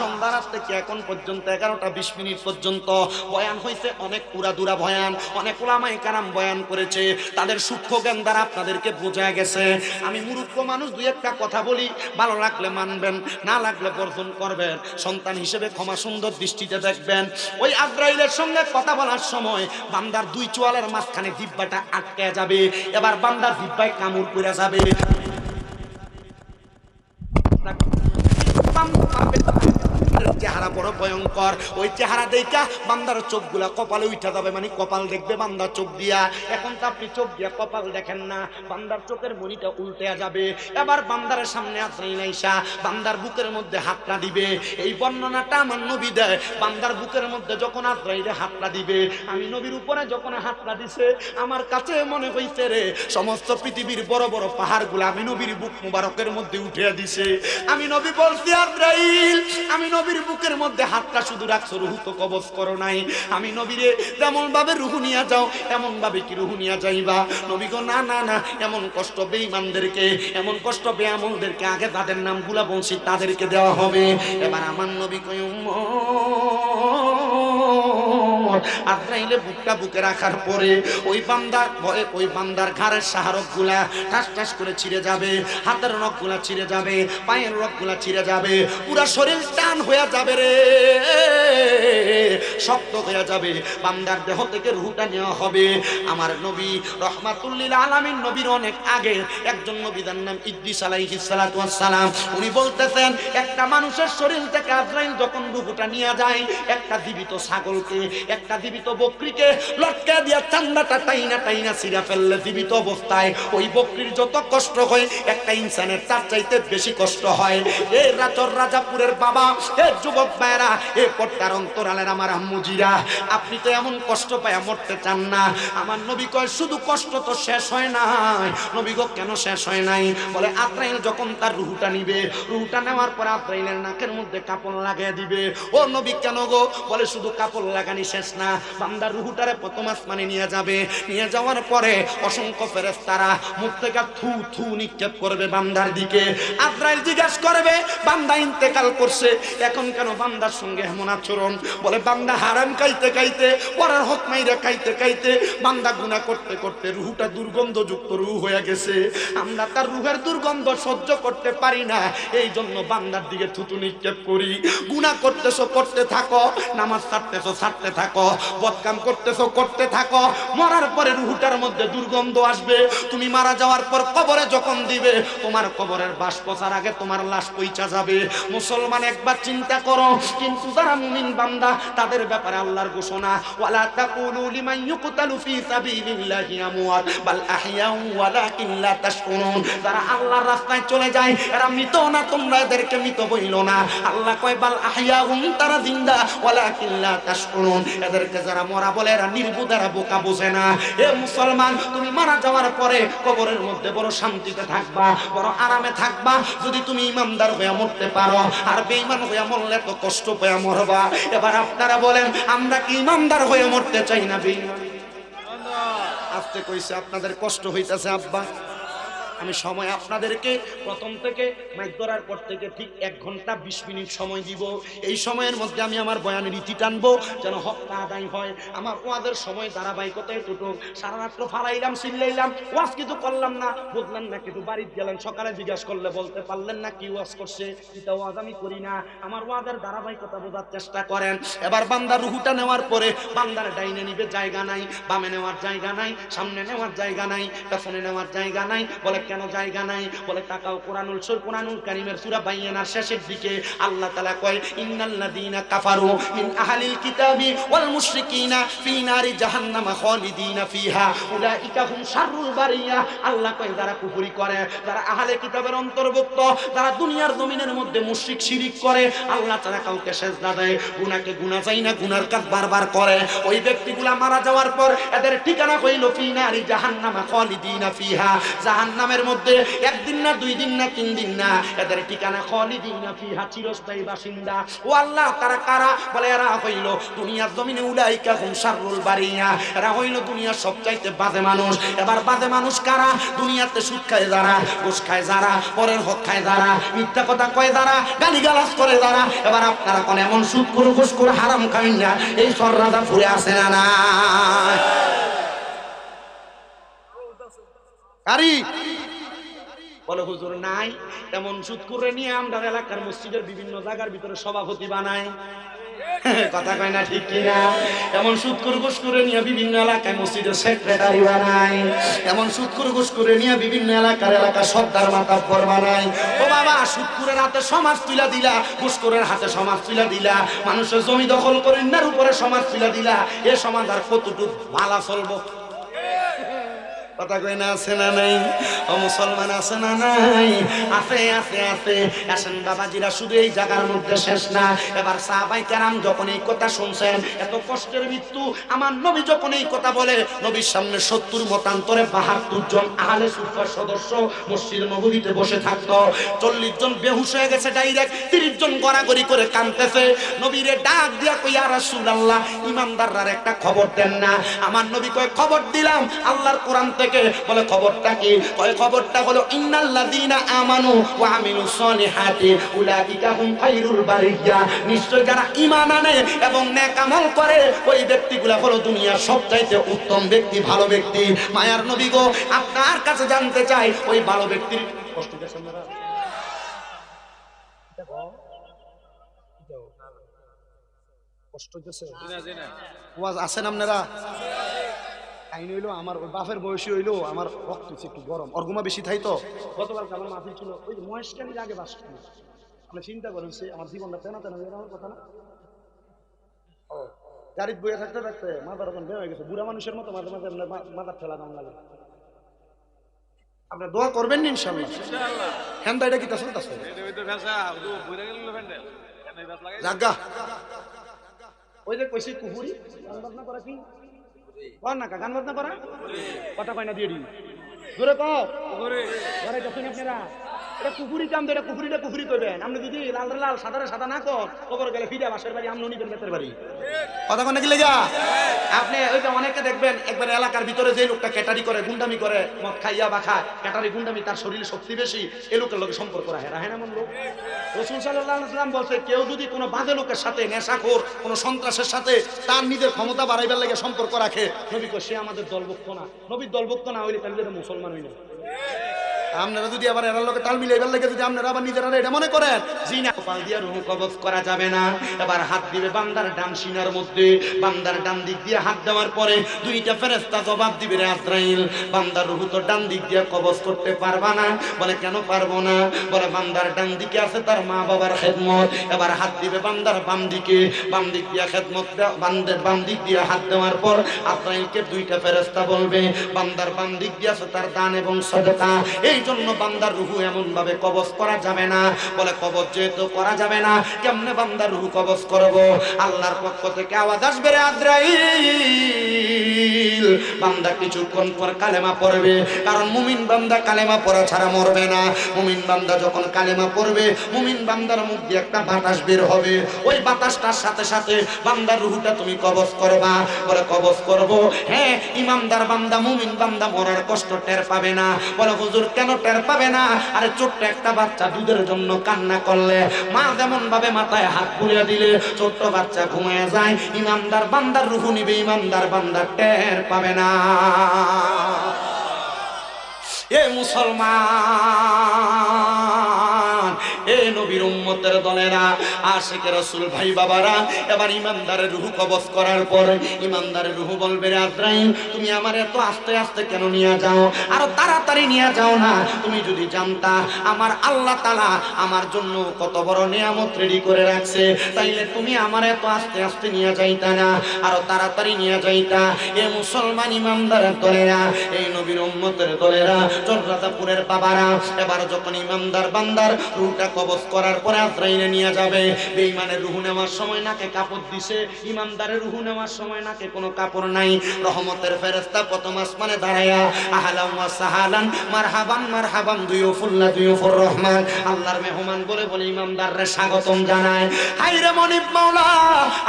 সন্ধ্যা রাত থেকে এখন পর্যন্ত 11টা 20 মিনিট পর্যন্ত বয়ান হয়েছে অনেক পুরাদুরা বয়ান অনেক উলামায়ে কেরাম বয়ান করেছে তাদের সূক্ষ্ম জ্ঞান দ্বারা আপনাদেরকে বোঝা গেছে আমি মূর্খ মানুষ দুই একটা কথা বলি ভালো লাগলে মানবেন না লাগলে বর্জন করবেন সন্তান হিসেবে ক্ষমা সুন্দর দৃষ্টিতে দেখবেন ওই আজরাইলের সঙ্গে কথা বলার সময় বান্দার দুই চোয়ালের মাঝখানে জিহ্বাটা আটকে যাবে এবার বান্দার জিহ্বায় কামড় পড়ে যাবে চেহারা বড় ভয়ঙ্কর ওই চেহারা দেখা বান্দার চোখগুলা কপালে উঠা যাবে মানে কপাল দেখবে বান্দার চোখ দিয়া এখন তো আপনি চোখ দিয়া কপাল দেখেন না বান্দার চোখের মনিটা উল্টে যাবে এবার বান্দারের সামনে আজরাইল আইসা বান্দার বুকের মধ্যে হাতটা দিবে এই বর্ণনাটা আমার নবী দেয় বান্দার বুকের মধ্যে যখন আজরাইলে হাতটা দিবে আমি নবীর উপরে যখন হাতটা দিছে আমার কাছে মনে হইছে রে সমস্ত পৃথিবীর বড় বড় পাহাড়গুলো আমি নবীর বুক মুবারকের মধ্যে উঠে দিছে আমি নবী বলছি আজরাইল আমি নবীর বুকের মধ্যে হাতটা শুধু রাখছো রুহু তো কবজ করো নাই আমি নবীরে যেমন ভাবে রুহু নিয়ে যাও এমন ভাবে কি রুহু নিয়ে যাইবা নবী গো না না না এমন কষ্ট বেঈমানদেরকে এমন কষ্ট বেআমলদেরকে আগে তাদের নামগুলা বলছি তাদেরকে দেওয়া হবে এবার আমার নবী কই আজরাইলে বুকটা বুকে রাখার পরে ওই বান্দার ভয়ে ওই বান্দার ঘাড়ের শাহরকগুলা ঠাস ঠাস করে ছিঁড়ে যাবে হাতের নখগুলা ছিঁড়ে যাবে পায়ের নখগুলা ছিঁড়ে যাবে পুরা শরীর টান হয়ে যাবে রে শক্ত হয়ে যাবে বান্দার দেহ থেকে রূহটা নেওয়া হবে আমার নবী রহমাতুল লিল আলামিন নবীর অনেক আগে একজন নবী যার নাম ইদ্রিস আলাইহিস সালাতু ওয়াস সালাম উনি বলতেছেন একটা মানুষের শরীর থেকে আজরাইল যখন রূহটা নিয়ে যায় একটা জীবিত ছাগলকে একটা জীবিত বকরিকে লটকা দিয়া চান্দাটা টাইনা টাইনা ছিঁড়া ফেললে জীবিত অবস্থায় ওই বকরির যত কষ্ট হয় একটা ইনসানের তার চাইতে বেশি কষ্ট হয় এই রাজর রাজাপুরের বাবা এ যুবক ভাইরা এ পট্টার অন্তরালের আমার আম্মুজিরা আপনি তো এমন কষ্ট পায় মরতে চান না আমার নবী কয় শুধু কষ্ট তো শেষ হয় নাই নবী গো কেন শেষ হয় নাই বলে আজরাইল যখন তার রূহটা নিবে রূহটা নেওয়ার পর আজরাইলের নাকের মধ্যে কাপড় লাগিয়ে দিবে ও নবী কেন গো বলে শুধু কাপড় লাগানি শেষ না বান্দার রূহটারে প্রথম আসমানে নিয়ে যাবে নিয়ে যাওয়ার পরে অসংখ্য ফেরেশতারা মুখ থেকে থু থু নিক্ষেপ করবে বান্দার দিকে আজরাইল জিজ্ঞাসা করবে বান্দা ইন্তেকাল করছে এখন কেন বান্দার সঙ্গে এমন আচরণ বলে বান্দা বান্দা হারাম খাইতে খাইতে পরের হক মাইরা খাইতে খাইতে বান্দা গুনাহ করতে করতে রুহটা দুর্গন্ধযুক্ত রুহ হয়ে গেছে। আমরা তার রুহের দুর্গন্ধ সহ্য করতে পারি না, এই জন্য বান্দার দিকে থুতু নিক্ষেপ করি। গুনাহ করতেছো করতে থাকো, নামাজ ছাড়তেছো ছাড়তে থাকো, বদকাম করতেছো করতে থাকো, মরার পরে রুহটার মধ্যে দুর্গন্ধ আসবে। তুমি মারা যাওয়ার পর কবরে যখন দিবে, তোমার কবরের বাস পচার আগে তোমার লাশ পইচা যাবে। মুসলমান একবার চিন্তা করো। কিন্তু যারা মুমিন বান্দা তাদের ব্যাপারে আল্লাহর ঘোষণা, ওয়ালা তাকুলু লিমান ইউকতালু ফি সাবিলিল্লাহি আমওয়াত বাল আহইয়াউ ওয়ালাকিন লা তাশকুরুন। যারা আল্লাহর রাস্তায় চলে যায় এরা মৃত না, তোমরা এদেরকে মৃত বইলো না। আল্লাহ কয় বাল আহইয়াউন, তারা জিন্দা, ওয়ালাকিন লা তাশকুরুন, এদেরকে যারা মরা বলে এরা নির্বুধ, এরা বোকা বোঝে না। এ মুসলমান, তুমি মারা যাওয়ার পরে কবরের মধ্যে বড় শান্তিতে থাকবা, বড় আরামে থাকবা যদি তুমি ইমানদার হয়ে মরতে পারো। আর বেঈমান হয়ে মরলে তো কষ্ট পেয়ে মরবা। এবার আপনারা বলেন, আমরা কি ইমানদার হয়ে মরতে চাই না বেঈমান? আজকে কইছে আপনাদের কষ্ট হইতাছে আব্বা। আমি সময় আপনাদেরকে প্রথম থেকে মাইক ধরার পর থেকে ঠিক 1 ঘন্টা 20 মিনিট সময় দিব। এই সময়ের মধ্যে আমি আমার বয়ানের রীতি টানবো যেন হকটা আদায় হয়। আমার ওয়াজের সময় ধারাবাহিকতায় টুটু। সারা রাত্র ফালাইলাম, চিল্লাইলাম, ওয়াজ কিন্তু করলাম না, বুঝলেন না, কিন্তু বাড়িতে গেলেন, সকালে জিজ্ঞাসা করলে বলতে পারলেন না কি ওয়াজ করছে। এটা ওয়াজ আমি করি না। আমার ওয়াজের ধারাবাহিকতা বোঝার চেষ্টা করেন। এবার বান্দার রুহুটা নেওয়ার পরে বান্দার ডাইনে নিবে জায়গা নাই, বামে নেওয়ার জায়গা নাই, সামনে নেওয়ার জায়গা নাই, পেছনে নেওয়ার জায়গা নাই। বলে কেন জায়গা নাই? বলে তাকাও কোরআনুল কারীমের সূরা বাইয়িনার শেষের দিকে আল্লাহ তাআলা কয়, ইন্নাল্লাযীনা কাফারু মিন আহলিল কিতাবি ওয়াল মুশরিকিনা ফি নারি জাহান্নামা খালিদিনা ফিহা উলাইকা হুম শাররুল বারিয়া। আল্লাহ কয় যারা কুফরি করে, যারা আহলে কিতাবের অন্তর্ভুক্ত, যারা দুনিয়ার জমিনের মধ্যে মুশরিক শিরিক করে, আল্লাহ তাআলা কাউকে সেজদা দেয়, গুনাহকে গুনাহ চাই না, গুনার কাজ বারবার করে, ওই ব্যক্তিগুলা মারা যাওয়ার পর এদের ঠিকানা হইল ফি নারি জাহান্নামা খালিদিনা ফিহা। জাহান্নামের মধ্যে 1 দিন না 2 দিন না 3 দিন না, এদের ঠিকানা খালিদিনা ফিহা, চিরস্থায়ী বাসিন্দা। ও আল্লাহ, তারা কারা? বলে এরা হইল দুনিয়ার জমিনে উলাইকা হুম শাররুল বারিয়া, এরা হইল দুনিয়ার সবচাইতে বাজে মানুষ। এবার বাজে মানুষ কারা? দুনিয়াতে সুদ খায় যারা, ঘুষ খায় যারা, পরের হক খায় যারা, মিথ্যা কথা কয় যারা, গালিগালাজ করে যারা। এবার আপনারা কোন এমন সুদ করে ঘুষ করে হারাম খাবেন না, এই সররাদা ফুরে আসে না না কারি বলে হুজুর নাই। এমন সুদ করে নিয়ে আমরা এলাকার মসজিদের বিভিন্ন জায়গার ভিতরে সভাপতি বানাই। কথা কয় না ঠিক কিনা? এমন সুদখোর ঘুষ করে নিয়ে বিভিন্ন এলাকায় মসজিদের সেক্রেটারি বানাই। এমন সুদখোর ঘুষ করে নিয়ে বিভিন্ন এলাকার সর্দার মাতাব্বর বানাই। ও বাবা, সুদখোরের হাতে সমাজ তুলা দিলা, ঘুষখোরের হাতে সমাজ তুলা দিলা, মানুষের জমি দখল করে ইন্নার উপরে সমাজ তুলা দিলা। এ সমাজ আর কতটুকু ভালো চলবো? কথা কই না? আছে না নাই? ও মুসলমান, আছে না নাই? আছে আছে আছে। আসেন বাবাজিরা, শুধু এই জায়গার মধ্যে শেষ না। এবার সাহাবায়ে কেরাম যখন এই কথা শুনছেন, এত কষ্টের মৃত্যু, আমার নবী যখন এই কথা বলে, নবীর সামনে 70 মতান্তরে 72 জন আহলে সুফার সদস্য মসজিদ নববীতে বসে থাকতো। 40 জন বেহুশ হয়ে গেছে ডাইরেক্ট, 30 জন গড়াগড়ি করে কাঁদতেছে। নবীরে ডাক দিয়া কই, ইয়া রাসূলুল্লাহ, ইমানদাররা একটা খবর দেন না। আমার নবী কয়, খবর দিলাম আল্লাহর কোরআন থেকে। বলে খবরটা কি? কয় খবরটা হলো ইন্নাল্লাযীনা আমানু ওয়া আমিলুস সলিহাতি উলাইকা হুম খায়রুল বারিয়া। নিশ্চয় যারা ঈমান আনে এবং নেক আমল করে, ওই ব্যক্তিগুলা হলো দুনিয়ার সবচাইতে উত্তম ব্যক্তি, ভালো ব্যক্তি। মায়ার নবী গো, আপনার কাছে জানতে চাই, ওই ভালো ব্যক্তির কষ্ট গেছে আপনারা? কষ্ট গেছে? ওয়াজ আছেন আপনারা? আইন হইলো আমার বাপের বয়সী হইলো, আমার রক্ত একটু গরম, অর্গুমা বেশি থাই তো। গতকাল আমার মাফিল ছিল, ওই মহেশকালীর আগে বাস করি। আপনি চিন্তা করেন, সে আমার জীবনটা তেনা তেনা আমার কথা না। ও গাড়িতে বইয়ে থাকতে থাকতে মাথার ওখানে বের হয়ে গেছে, বুড়া মানুষের মতো মাঝে মাঝে মাথার ঠেলা দাম লাগে। আপনার দোয়া করবেন না ইনশাআল্লাহ? হ্যান্ডা এটা কি তা চলতেছে? জাগা ওই যে কইছি কুহুরি গান বাজনা করা কি কর না, গান বাজনা করা কথা কয় না দিয়ে দিই জোরে কও ঘরে গেছেন আপনারা? এটা কুকুরি কাম, এটা কুকুরিটা কুকুরি করবেন। আপনি যদি লাল লাল সাদা সাদা না কর, কবর গেলে ফিরে বাসের বাড়ি আমনি নিবেন বেতের বাড়ি। কথা কোন নাকি লেগা? আপনি ওই যে অনেকে দেখবেন একবার এলাকার ভিতরে যে লোকটা ক্যাটারি করে, গুন্ডামি করে, মদ খাইয়া বা খায়, ক্যাটারি গুন্ডামি, তার শরীরে শক্তি বেশি, এই লোকের লোকের সম্পর্ক রাখে না এমন লোক। রাসূল সাল্লাল্লাহু আলাইহি ওয়াসাল্লাম বলছে, কেউ যদি কোনো বাজে লোকের সাথে, নেশাখোর কোনো সন্ত্রাসের সাথে তার নিজের ক্ষমতা বাড়াইবার লাগে সম্পর্ক রাখে, নবী কয় সে আমাদের দলভুক্ত না। নবীর দলভুক্ত না হইলে তাহলে মুসলমান হই না। আপনারা যদি আবার এরার লোকে তাল মিলাইবার লাগে যদি আপনারা আবার নিজেরা এটা মনে করেন জি না, কপাল দিয়ে রুহু কবজ করা যাবে না। এবার হাত দিবে বান্দার ডান সিনার মধ্যে, বান্দার ডান দিক দিয়ে হাত দেওয়ার পরে দুইটা ফেরেশতা জবাব দিবে, রে আজরাইল, বান্দার রুহু তো ডান দিক দিয়ে কবজ করতে পারবা না। বলে কেন পারবো না? বলে বান্দার ডান দিকে আছে তার মা বাবার খেদমত। এবার হাত দিবে বান্দার বাম দিকে, বাম দিক দিয়ে খেদমত, বান্দার বাম দিক দিয়ে হাত দেওয়ার পর আজরাইলকে দুইটা ফেরেশতা বলবে, বান্দার বাম দিক দিয়ে আছে তার দান এবং সদকা। এই জন্য বান্দার রুহু এমন ভাবে কবজ করা যাবে না। বলে কবজ যেহেতু করা যাবে না, কেমনে বান্দার রুহু কবজ করব? আল্লাহর পক্ষ থেকে আওয়াজ আসবে, রে আজরাইল, বান্দা কিছুক্ষণ পর কালেমা পড়বে। কারণ মুমিন বান্দা কালেমা পড়া ছাড়া মরবে না। মুমিন বান্দা যখন কালেমা পড়বে, মুমিন বান্দার মুখ দিয়ে একটা বাতাস বের হবে, ওই বাতাসটার সাথে সাথে বান্দার রুহুটা তুমি কবজ করবা। বলে কবজ করব। হ্যাঁ, ইমানদার বান্দা, মুমিন বান্দা মরার কষ্ট টের পাবে না। বলে হুজুর কেন টের পাবে না? আরে ছোট্ট একটা বাচ্চা দুধের জন্য কান্না করলে মা যেমন ভাবে মাথায় হাত বুলিয়ে দিলে ছোট্ট বাচ্চা ঘুমিয়ে যায়, ইমানদার বান্দার রুহু নিবে, ইমানদার বান্দা টের পাবে না। এ মুসলমান, এ নবীর উম্মতের দলেরা, আশিকে রাসূল ভাই বাবারা, এবার ইমানদারের রূহ কবজ করার পর ইমানদারের রূহ বলবে, রে আজরাইল, তুমি আমার এত আস্তে আস্তে কেন নিয়ে যাও? আরো তাড়াতাড়ি নিয়ে যাও না। তুমি যদি জানতা আমার আল্লাহ তাআলা আমার জন্য কত বড় নিয়ামত রেডি করে রাখছে, তাইলে তুমি আমার এত আস্তে আস্তে নিয়ে যাইতা না, আরো তাড়াতাড়ি নিয়ে যাইতা। এ মুসলমান ইমানদারের দলেরা, এই নবীর উম্মতের দলেরা, জর্রাদাপুরের বাবারা, এবার যখন ইমানদার বান্দার রূহটা কবজ করার পরে আজরাইলে নিয়ে যাবে, বেঈমানের রূহ নেওয়ার সময় নাকে কাপড় দিছে, ইমানদারের রূহ নেওয়ার সময় নাকে কোনো কাপড় নাই। রহমতের ফেরেশতা প্রথম আসমানে দাঁড়ায়া আহলান ওয়া সাহালান, মারহাবান মারহাবান, দুয়ুফুল্লাহ দুয়ুফুর রহমান, আল্লাহর মেহমান বলে বলে ইমানদাররে স্বাগতম জানায়। হায়রে মনিব মাওলা,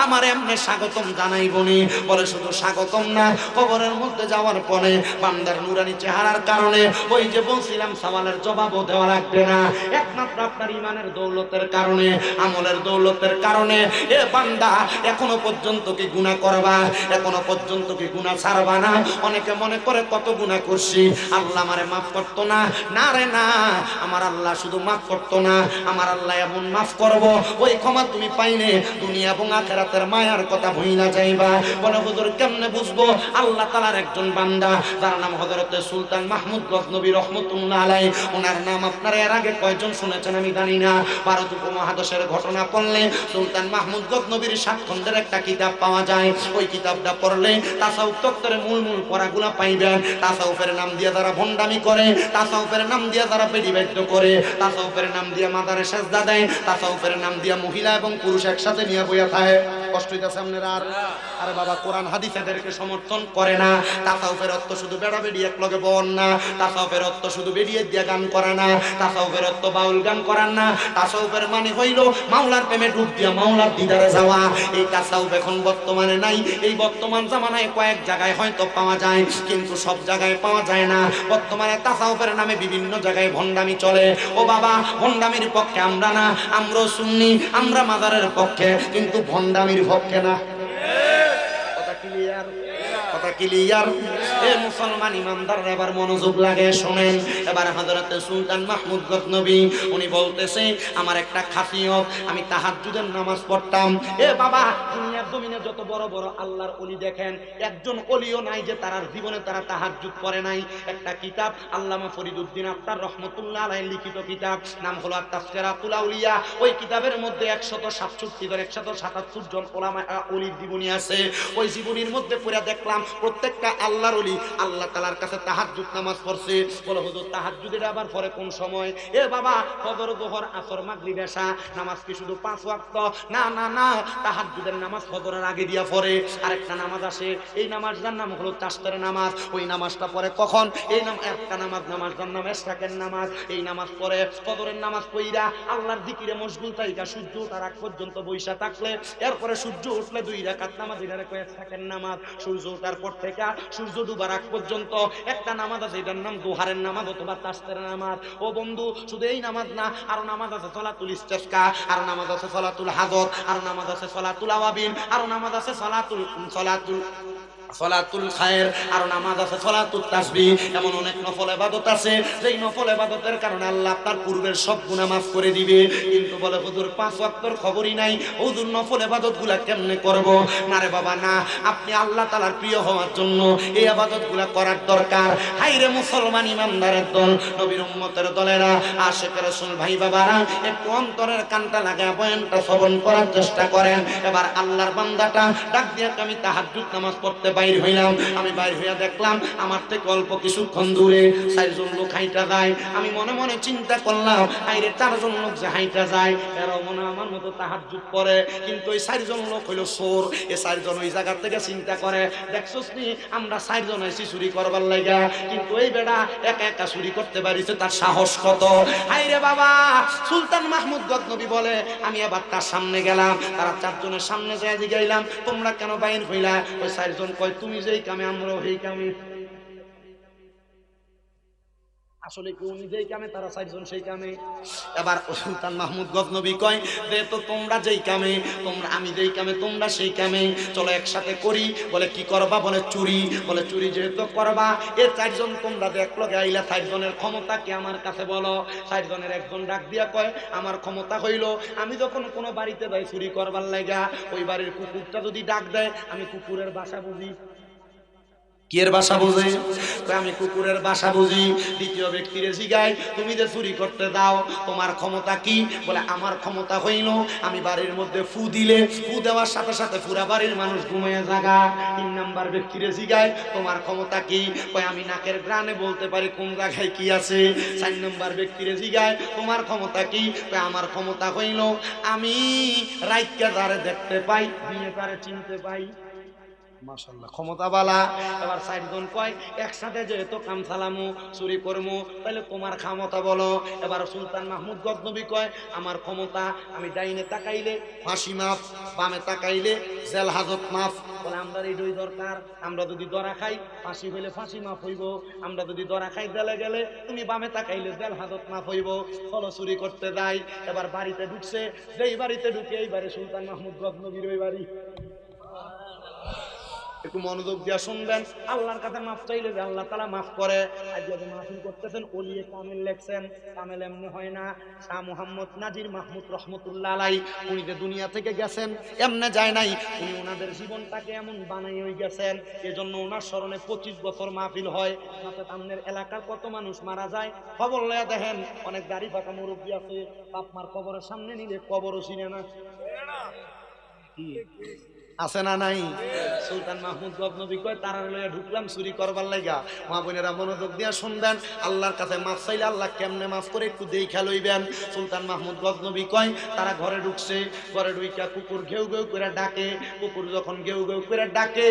আমার এমনি স্বাগতম জানাই বনি। বলে শুধু স্বাগতম না, কবরের মধ্যে যাওয়ার পরে বান্দার নুরানি চেহারার কারণে ওই যে বলছিলাম সওয়ালের জবাবও দেওয়া লাগবে না। একমাত্র আপনার ইমানের দৌলতের কারণে, আমলের দৌলতের কারণে। এ বান্দা, এখনো পর্যন্ত কি গুনাহ করবা? এখনো পর্যন্ত কি গুনাহ ছাড়বা না? অনেকে মনে করে কত গুনাহ করছি, আল্লাহ আমারে মাফ করতো না। না রে না, আমার আল্লাহ শুধু মাফ করতো না, আমার আল্লাহ এমন মাফ করব, ওই ক্ষমা তুমি পাইলে দুনিয়া এবং আখিরাতের মায়ার কথা ভুইলা যাইবা। বলে হুজুর কেমনে বুঝবো? আল্লাহ তাআলার একজন বান্দা, যার নাম হযরতে সুলতান মাহমুদ গজনবী রহমাতুল্লাহ আলাইহি, ওনার নাম আপনারা এর আগে কয়জন শুনেছেন আমি জানি না। ভারত উপমহাদেশের ঘটনা পড়লে সুলতান মাহমুদ গজনবীর সাতখণ্ডের একটা কিতাব পাওয়া যায়। ওই কিতাবটা পড়লে তাসাউফ তত্ত্বের মূল মূল পড়াগুলা পাইবেন। তাসাউফের নাম দিয়ে যারা ভণ্ডামি করে, তাসাউফের নাম দিয়ে যারা বেড়িবাদ্য করে, তাসাউফের নাম দিয়ে মাজারে সেজদা দেয়, তাসাউফের নাম দিয়ে মহিলা এবং পুরুষ একসাথে নিয়ে বইয়া থাকে, কষ্ট হইতাছে আপনারা? আরে বাবা, কোরআন হাদিস এদেরকে সমর্থন করে না। তাসাউফের অর্থ শুধু বেড়া বেড়ি এক লগে বন না, তাসাউফের অর্থ শুধু বেরিয়ে দিয়া গান করা না, তাসাউফের অর্থ বাউল গান করার না। তাসাউফের মানে হইল মাওলার প্রেমে ডুব দিয়া মাওলার দিদারে যাওয়া। এই তাসাউফ এখন বর্তমানে নাই। এই বর্তমান জামানায় কয়েক জায়গায় হয়তো পাওয়া যায়, কিন্তু সব জায়গায় পাওয়া যায় না। বর্তমানে তাসাউফের নামে বিভিন্ন জায়গায় ভণ্ডামি চলে। ও বাবা, ভণ্ডামির পক্ষে আমরা না, আমরাও সুন্নি, আমরা মাজারের পক্ষে, কিন্তু ভণ্ডামির পক্ষে না। কথা ক্লিয়ার? কথা ক্লিয়ার? এ মুসলমান ইমানদাররা এবার মনোযোগ লাগে শোনেন। এবার হযরতে সুলতান মাহমুদ গজনবী উনি বলতেছে, আমার একটা খাসিয়ত, আমি তাহাজ্জুদের নামাজ পড়তাম। এ বাবা, দুনিয়ার জমিনে যত বড় বড় আল্লাহর ওলি দেখেন, একজন ওলিও নাই যে তার জীবনে তারা তাহাজ্জুদ পড়ে নাই। একটা কিতাব আল্লামা ফরিদউদ্দিন আফতার রহমাতুল্লাহ আলাইহি লিখিত কিতাব, নাম হলো আত-তাসকিরাতুল আউলিয়া। ওই কিতাবের মধ্যে 167 জন 177 জন ওলামা ওলির জীবনী আছে। ওই জীবনীর মধ্যে পড়ে দেখলাম প্রত্যেকটা আল্লাহর ওলি আল্লাহ তাআলার কাছে তাহাজ্জুদ নামাজ পড়ছে। বলে হুজুর তাহাজ্জুদের আবার পরে কোন সময়? এ বাবা ফজর যোহর আসর মাগরিব এশা নামাজ কি শুধু 5 ওয়াক্ত? না না না, তাহাজ্জুদের নামাজ ফজরের আগে দিয়া পড়ে। আরেকটা নামাজ আসে, এই নামাজটার নাম হলো তাশতারের নামাজ। ওই নামাজটা পড়ে কখন? এই একটা নামাজটার নাম ইশরাকের নামাজ। এই নামাজ পড়ে ফজরের নামাজ পড়িরা আল্লাহর জিকিরে মশগুল থাইকা সূর্য ওঠার আগ পর্যন্ত বইসা থাকলে, এরপরে সূর্য উঠলে 2 রাকাত নামাজ, এটারে কয় ইশরাকের নামাজ। সূর্য ওঠার পর থেকে সূর্য ডুবার আগ পর্যন্ত একটা নামাজ আছে, এটার নাম দুহারের নামাজ অথবা তাশতারের নামাজ। ও বন্ধু, শুধু এই নামাজ না, আরো নামাজ আছে সালাতুল ইস্তিসকা, আরো নামাজ আছে সালাতুল হাজর, আরো নামাজ আছে সালাতুল আওয়াবিন, আরো নামাজ আছে সালাতুল খায়ের, আরো নামাজ আছে সালাতুত তাসবিহ। এমন অনেক নফল ইবাদত আছে যেই নফল ইবাদতের কারণে আল্লাহ আপনার পূর্বের সব গুনাহ মাফ করে দিবে। কিন্তু বলে হুজুর 5 ওয়াক্তের খবরই নাই, হুজুর নফল ইবাদতগুলা কেমনে করব? না রে বাবা না, আপনি আল্লাহ তাআলার প্রিয় হওয়ার জন্য এই ইবাদতগুলা করার দরকার। হাইরে মুসলমান ইমানদারের দল, নবীর উম্মতের দলেরা, আশিক রাসূল ভাই বাবারা, একটু অন্তরের কানটা লাগায় বয়ানটা শ্রবণ করার চেষ্টা করেন। এবার আল্লাহর বান্দাটা ডাক দিয়ে, আমি তাহাজ্জুদ নামাজ পড়তে বাইর হইলাম। আমি বাইর হইয়া দেখলাম আমার থেকে অল্প কিছুক্ষণ দূরে 4 জন লোক হাইটা যায়। আমি মনে মনে চিন্তা করলাম, আইরে 4 জন লোক যে হাইটা যায় এরাও মনে আমার মতো তাহাজ্জুদ পড়ে, কিন্তু ওই 4 জন লোক হইল চোর। এই 4 জন ওই জায়গা থেকে চিন্তা করে, দেখছস নি আমরা 4 জন আইছি চুরি করবার লাগা, কিন্তু এই বেটা একা একা চুরি করতে পারিছে, তার সাহস কত! হাইরে বাবা, সুলতান মাহমুদ গজনবী বলে, আমি আবার তার সামনে গেলাম। তারা 4 জনের সামনে যায় জিগাইলাম, তোমরা কেন বাইর হইলা? ওই 4 জন কয়, তুমি যেই কামে আমরাও সেই কামে। আসলে কেউ নিজেই কামে, তারা 4 জন সেই কামে। এবার সুলতান মাহমুদ গজনবী কয়, তো তোমরা যেই কামে, আমি যেই কামে, তোমরা সেই কামে, চলো একসাথে করি। বলে কি করবা? বলে চুরি। বলে চুরি যেহেতু করবা, এ 4 জন তোমরা দেখলো গাইলা, 4 জনের ক্ষমতা কি আমার কাছে বলো। 4 জনের একজন ডাক দিয়া কয়, আমার ক্ষমতা হইল আমি যখন কোনো বাড়িতে যাই চুরি করবার লাগা, ওই বাড়ির কুকুরটা যদি ডাক দেয়, আমি কুকুরের বাসা বুঝি। কি এর বাসা বুঝে? আমি কুকুরের বাসা বুঝি। দ্বিতীয় ব্যক্তিরে জিগায়, তুমি যে চুরি করতে দাও তোমার ক্ষমতা কি? বলে আমার ক্ষমতা হইল আমি বাড়ির মধ্যে ফু দিলে, ফু দেওয়ার সাথে সাথে পুরা বাড়ির মানুষ ঘুমিয়ে জাগা। 3 নাম্বার ব্যক্তিরে জিগায়, তোমার ক্ষমতা কি? কয় আমি নাকের গ্রানে বলতে পারি কোন জায়গায় কি আছে। 4 নাম্বার ব্যক্তিরে জিগায়, তোমার ক্ষমতা কি? কয় আমার ক্ষমতা হইল আমি রাইতকে যারে দেখতে পাই, দিনে তারে চিনতে পাই। মাশাআল্লাহ, ক্ষমতা বালা। এবার 4 জন কয়, একসাথে যেহেতু কাম সালামু চুরি করমু, তাহলে তোমার ক্ষমতা বলো। এবার সুলতান মাহমুদ গজনবী কয়, আমার ক্ষমতা আমি ডাইনে তাকাইলে ফাঁসি মাফ, বামে তাকাইলে জেল হাজত মাফ। বলে আমরা এই দুই দরকার, আমরা যদি ধরা খাই ফাঁসি হইলে ফাঁসি মাফ হইব, আমরা যদি ধরা খাই জেলে গেলে তুমি বামে তাকাইলে জেল হাজত মাফ হইব। চলো চুরি করতে যাই। এবার বাড়িতে ঢুকছে, যেই বাড়িতে ঢুকে এইবারে সুলতান মাহমুদ গজনবীর ওই বাড়ি। একটু মনোযোগ দিয়া শুনবেন, আল্লাহর কাছে মাফ চাইলে যে আল্লাহ তাআলা মাফ করে। আজ যদি মাহফিল করতেছেন, ওলিয়ে কামেল লেখছেন, কামেল এমনি হয় না। শাহ মুহাম্মদ নাজির মাহমুদ রহমতুল্লাহ আলাইহি, উনি যে দুনিয়া থেকে গেছেন এমনি যায় নাই, উনি ওনাদের জীবনটাকে এমন বানাই গেছেন। এজন্য ওনার স্মরণে 25 বছর মাহফিল হয়। সাথে আপনার এলাকার কত মানুষ মারা যায় খবর লয়া দেখেন, অনেক গাড়ি ফাঁকা মুরব্বী আছে, বাপ মার কবরের সামনে নিলে কবরও চিনে না। কি আছে না নাই? সুলতান মাহমুদ গজনবী কয়, তারা লইয়া ঢুকলাম চুরি করবার লাগা। মা বোনেরা মনোযোগ দিয়া শুনবেন, আল্লাহর কাছে মাফ চাইলে আল্লাহ কেমনে মাফ করে একটু দেখা লইবেন। সুলতান মাহমুদ গজনবী কয়, তারা ঘরে ঢুকছে, ঘরে ঢুইকা কুকুর ঘেউ ঘেউ করে ডাকে। কুকুর যখন ঘেউ ঘেউ করে ডাকে,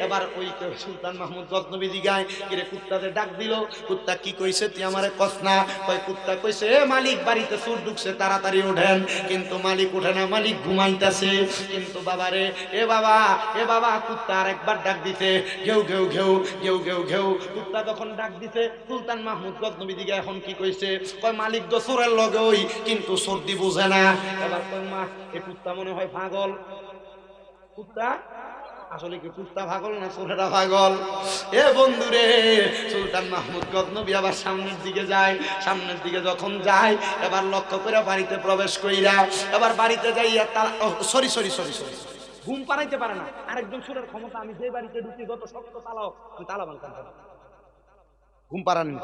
এবার ওই সুলতান মাহমুদ গজনবী জিগায়, কিরে কুত্তাদের ডাক দিল, কুত্তা কি কইছে তুই আমারে কস না? কয় কুত্তা কইছে, এ মালিক বাড়িতে চোর ঢুকছে, তাড়াতাড়ি ওঠেন। কিন্তু মালিক ওঠে না, মালিক ঘুমাইতেছে। কিন্তু বাবারে, এ বাবা, এ বাবা, কুত্তা আরেকবার ডাক দিতে, ঘেউ ঘেউ ঘেউ ঘেউ ঘেউ ঘেউ। কুত্তা যখন ডাক দিতে, সুলতান মাহমুদ গজনবী দিকে এখন কি কইছে? কয় মালিক তো চোরের লগে ওই, কিন্তু সর্দি বুঝে না। এবার কয় মা, এ কুত্তা মনে হয় পাগল। কুত্তা আসলে কি কুত্তা পাগল না চোরেরা পাগল? এ বন্ধুরে, সুলতান মাহমুদ গজনবী আবার সামনের দিকে যায়। সামনের দিকে যখন যায়, এবার লক্ষ্য করে বাড়িতে প্রবেশ কইরা, এবার বাড়িতে যাইয়া তারা সরি সরি সরি সরি ঘুম পাড়াইতে পারে না। আরেকজন চোরের ক্ষমতা, আমি যে বাড়িতে ঢুকি যত শক্ত তালাও আমি তালা ভাঙতাম। ঘুম পাড়ানি,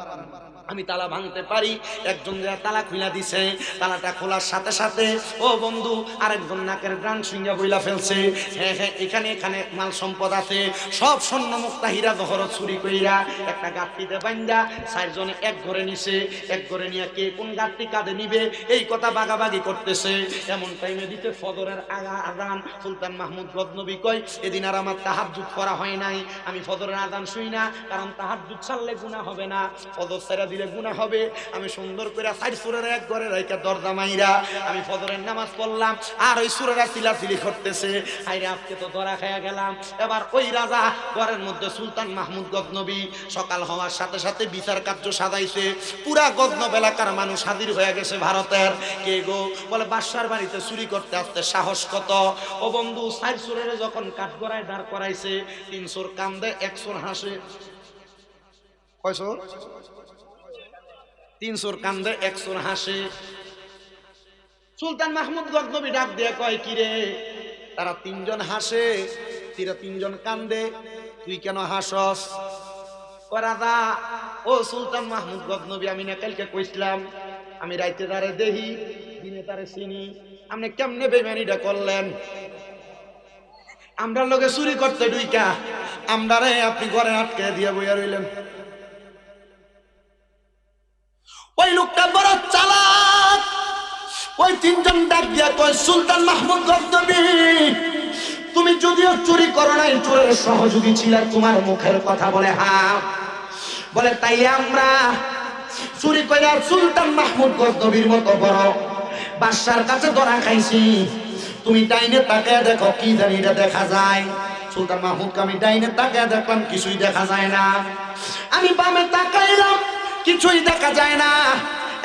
আমি তালা ভাঙতে পারি। একজন যে তালা খুইলা দিছে, তালাটা খোলার সাথে সাথে ও বন্ধু আরেকজন নাকের গ্রান সিঙ্গা বইলা ফেলছে। হ্যাঁ হ্যাঁ, এখানে এখানে মাল সম্পদ আছে, সব স্বর্ণ মুক্তা হীরা জহরত চুরি কইরা একটা গাঁটটিতে বাইন্দা চারজনে এক ঘরে নিছে। এক ঘরে নিয়ে কে কোন গাঁটটি কাঁধে নিবে এই কথা বাগাবাগি করতেছে। এমন টাইমে দিতে ফজরের আজান। সুলতান মাহমুদ গজনবী কয়, এদিন আর আমার তাহাজ্জুদ করা হয় নাই, আমি ফজরের আজান শুই না, কারণ তাহাজ্জুদ ছাড়লে গুনাহ হবে না, ফজর ছাড়া দিলে গুনাহ হবে। আমি সুন্দর করে চার সূরার এক ঘরে রাইখা দরজা মাইরা আমি ফজরের নামাজ পড়লাম, আর ওই সূরারা চিলাচিলি করতেছে। আইরে আজকে তো ধরা খাইয়া গেলাম। এবার ওই রাজা ঘরের মধ্যে সুলতান মাহমুদ গজনবী সকাল হওয়ার সাথে সাথে বিচার কার্য সাজাইছে। পুরা গজনব এলাকার মানুষ হাজির হয়ে গেছে ভারতের। কে গো? বলে বাদশার বাড়িতে চুরি করতে আসতে সাহস কত? ও বন্ধু, চার চোরের যখন কাঠগড়ায় দাঁড় করাইছে, 3 চোর কান্দে, 1 চোর হাসে। কয় চোর? 3 চোর কান্দে, 1 চোর হাসে। সুলতান মাহমুদ গজনবী ডাক দিয়ে কয়, কি রে, তারা 3 জন হাসে, তিরা 3 জন কান্দে, তুই কেন হাসস? রাজা, ও সুলতান মাহমুদ গজনবী, আমি না কালকে কইছিলাম আমি রাইতে তারে দেহি, দিনে তারে চিনি, আপনি কেমনে বেমানিটা করলেন? আমরা লোকে চুরি করতে ডুইকা আমরা রে আপনি ঘরে আটকে দিয়ে বইয়া রইলেন। ওই লোকটা বড় চালাক। ওই 3 জন ডাক দিয়া কয়, সুলতান মাহমুদ গজনবী, তুমি যদিও চুরি করো নাই, চোরের সহযোগী ছিলা, তোমার মুখের কথা বলে হ্যাঁ। বলে তাইলে আমরা চুরি করে সুলতান মাহমুদ গজনবীর মতো বড় বাদশার কাছে ধরা খাইছি। তুমি ডাইনে তাকায় দেখো, কি জানি এটা দেখা যায়। সুলতান মাহমুদকে আমি ডাইনে তাকায় দেখলাম, কিছুই দেখা যায় না। আমি বামে তাকাইলাম, কিছুই দেখা যায় না।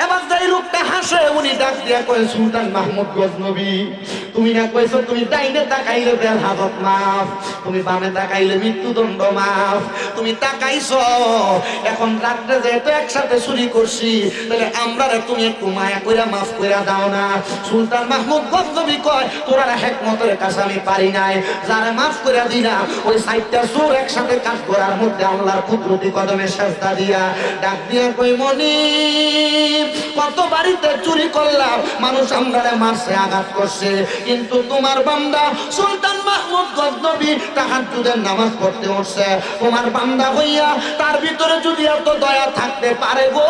এবার যেই লোকটা হাসে উনি ডাক দিয়া কয়, সুলতান মাহমুদ গজনবী, তুমি না কইছো তুমি ডাইনে তাকাইলে বেল হাজত মাফ, তুমি বামে তাকাইলে মৃত্যুদণ্ড মাফ। তুমি তাকাইছো, এখন রাত্রে যেহেতু একসাথে চুরি করছি, তাহলে আমরা তুমি একটু মায়া কইরা মাফ কইরা দাও না। সুলতান মাহমুদ গজনবী কয়, তোরা হিকমতের কাছে আমি পারি নাই, যারা মাফ কইরা দিলাম ওই 4টা চোর একসাথে কাজ করার মধ্যে আল্লাহর কুদরতি কদমে সেজদা দিয়া ডাক দিয়া কই, মনি কত বাড়িতে চুরি করলাম, মানুষ আমরারে মারছে, আঘাত করছে, কিন্তু তোমার বান্দা সুলতান মাহমুদ গজনবী তাহাজ্জুদের নামাজ পড়তে উঠছে। তোমার বান্দা হইয়া তার ভিতরে যদি এত দয়া থাকতে পারে গো,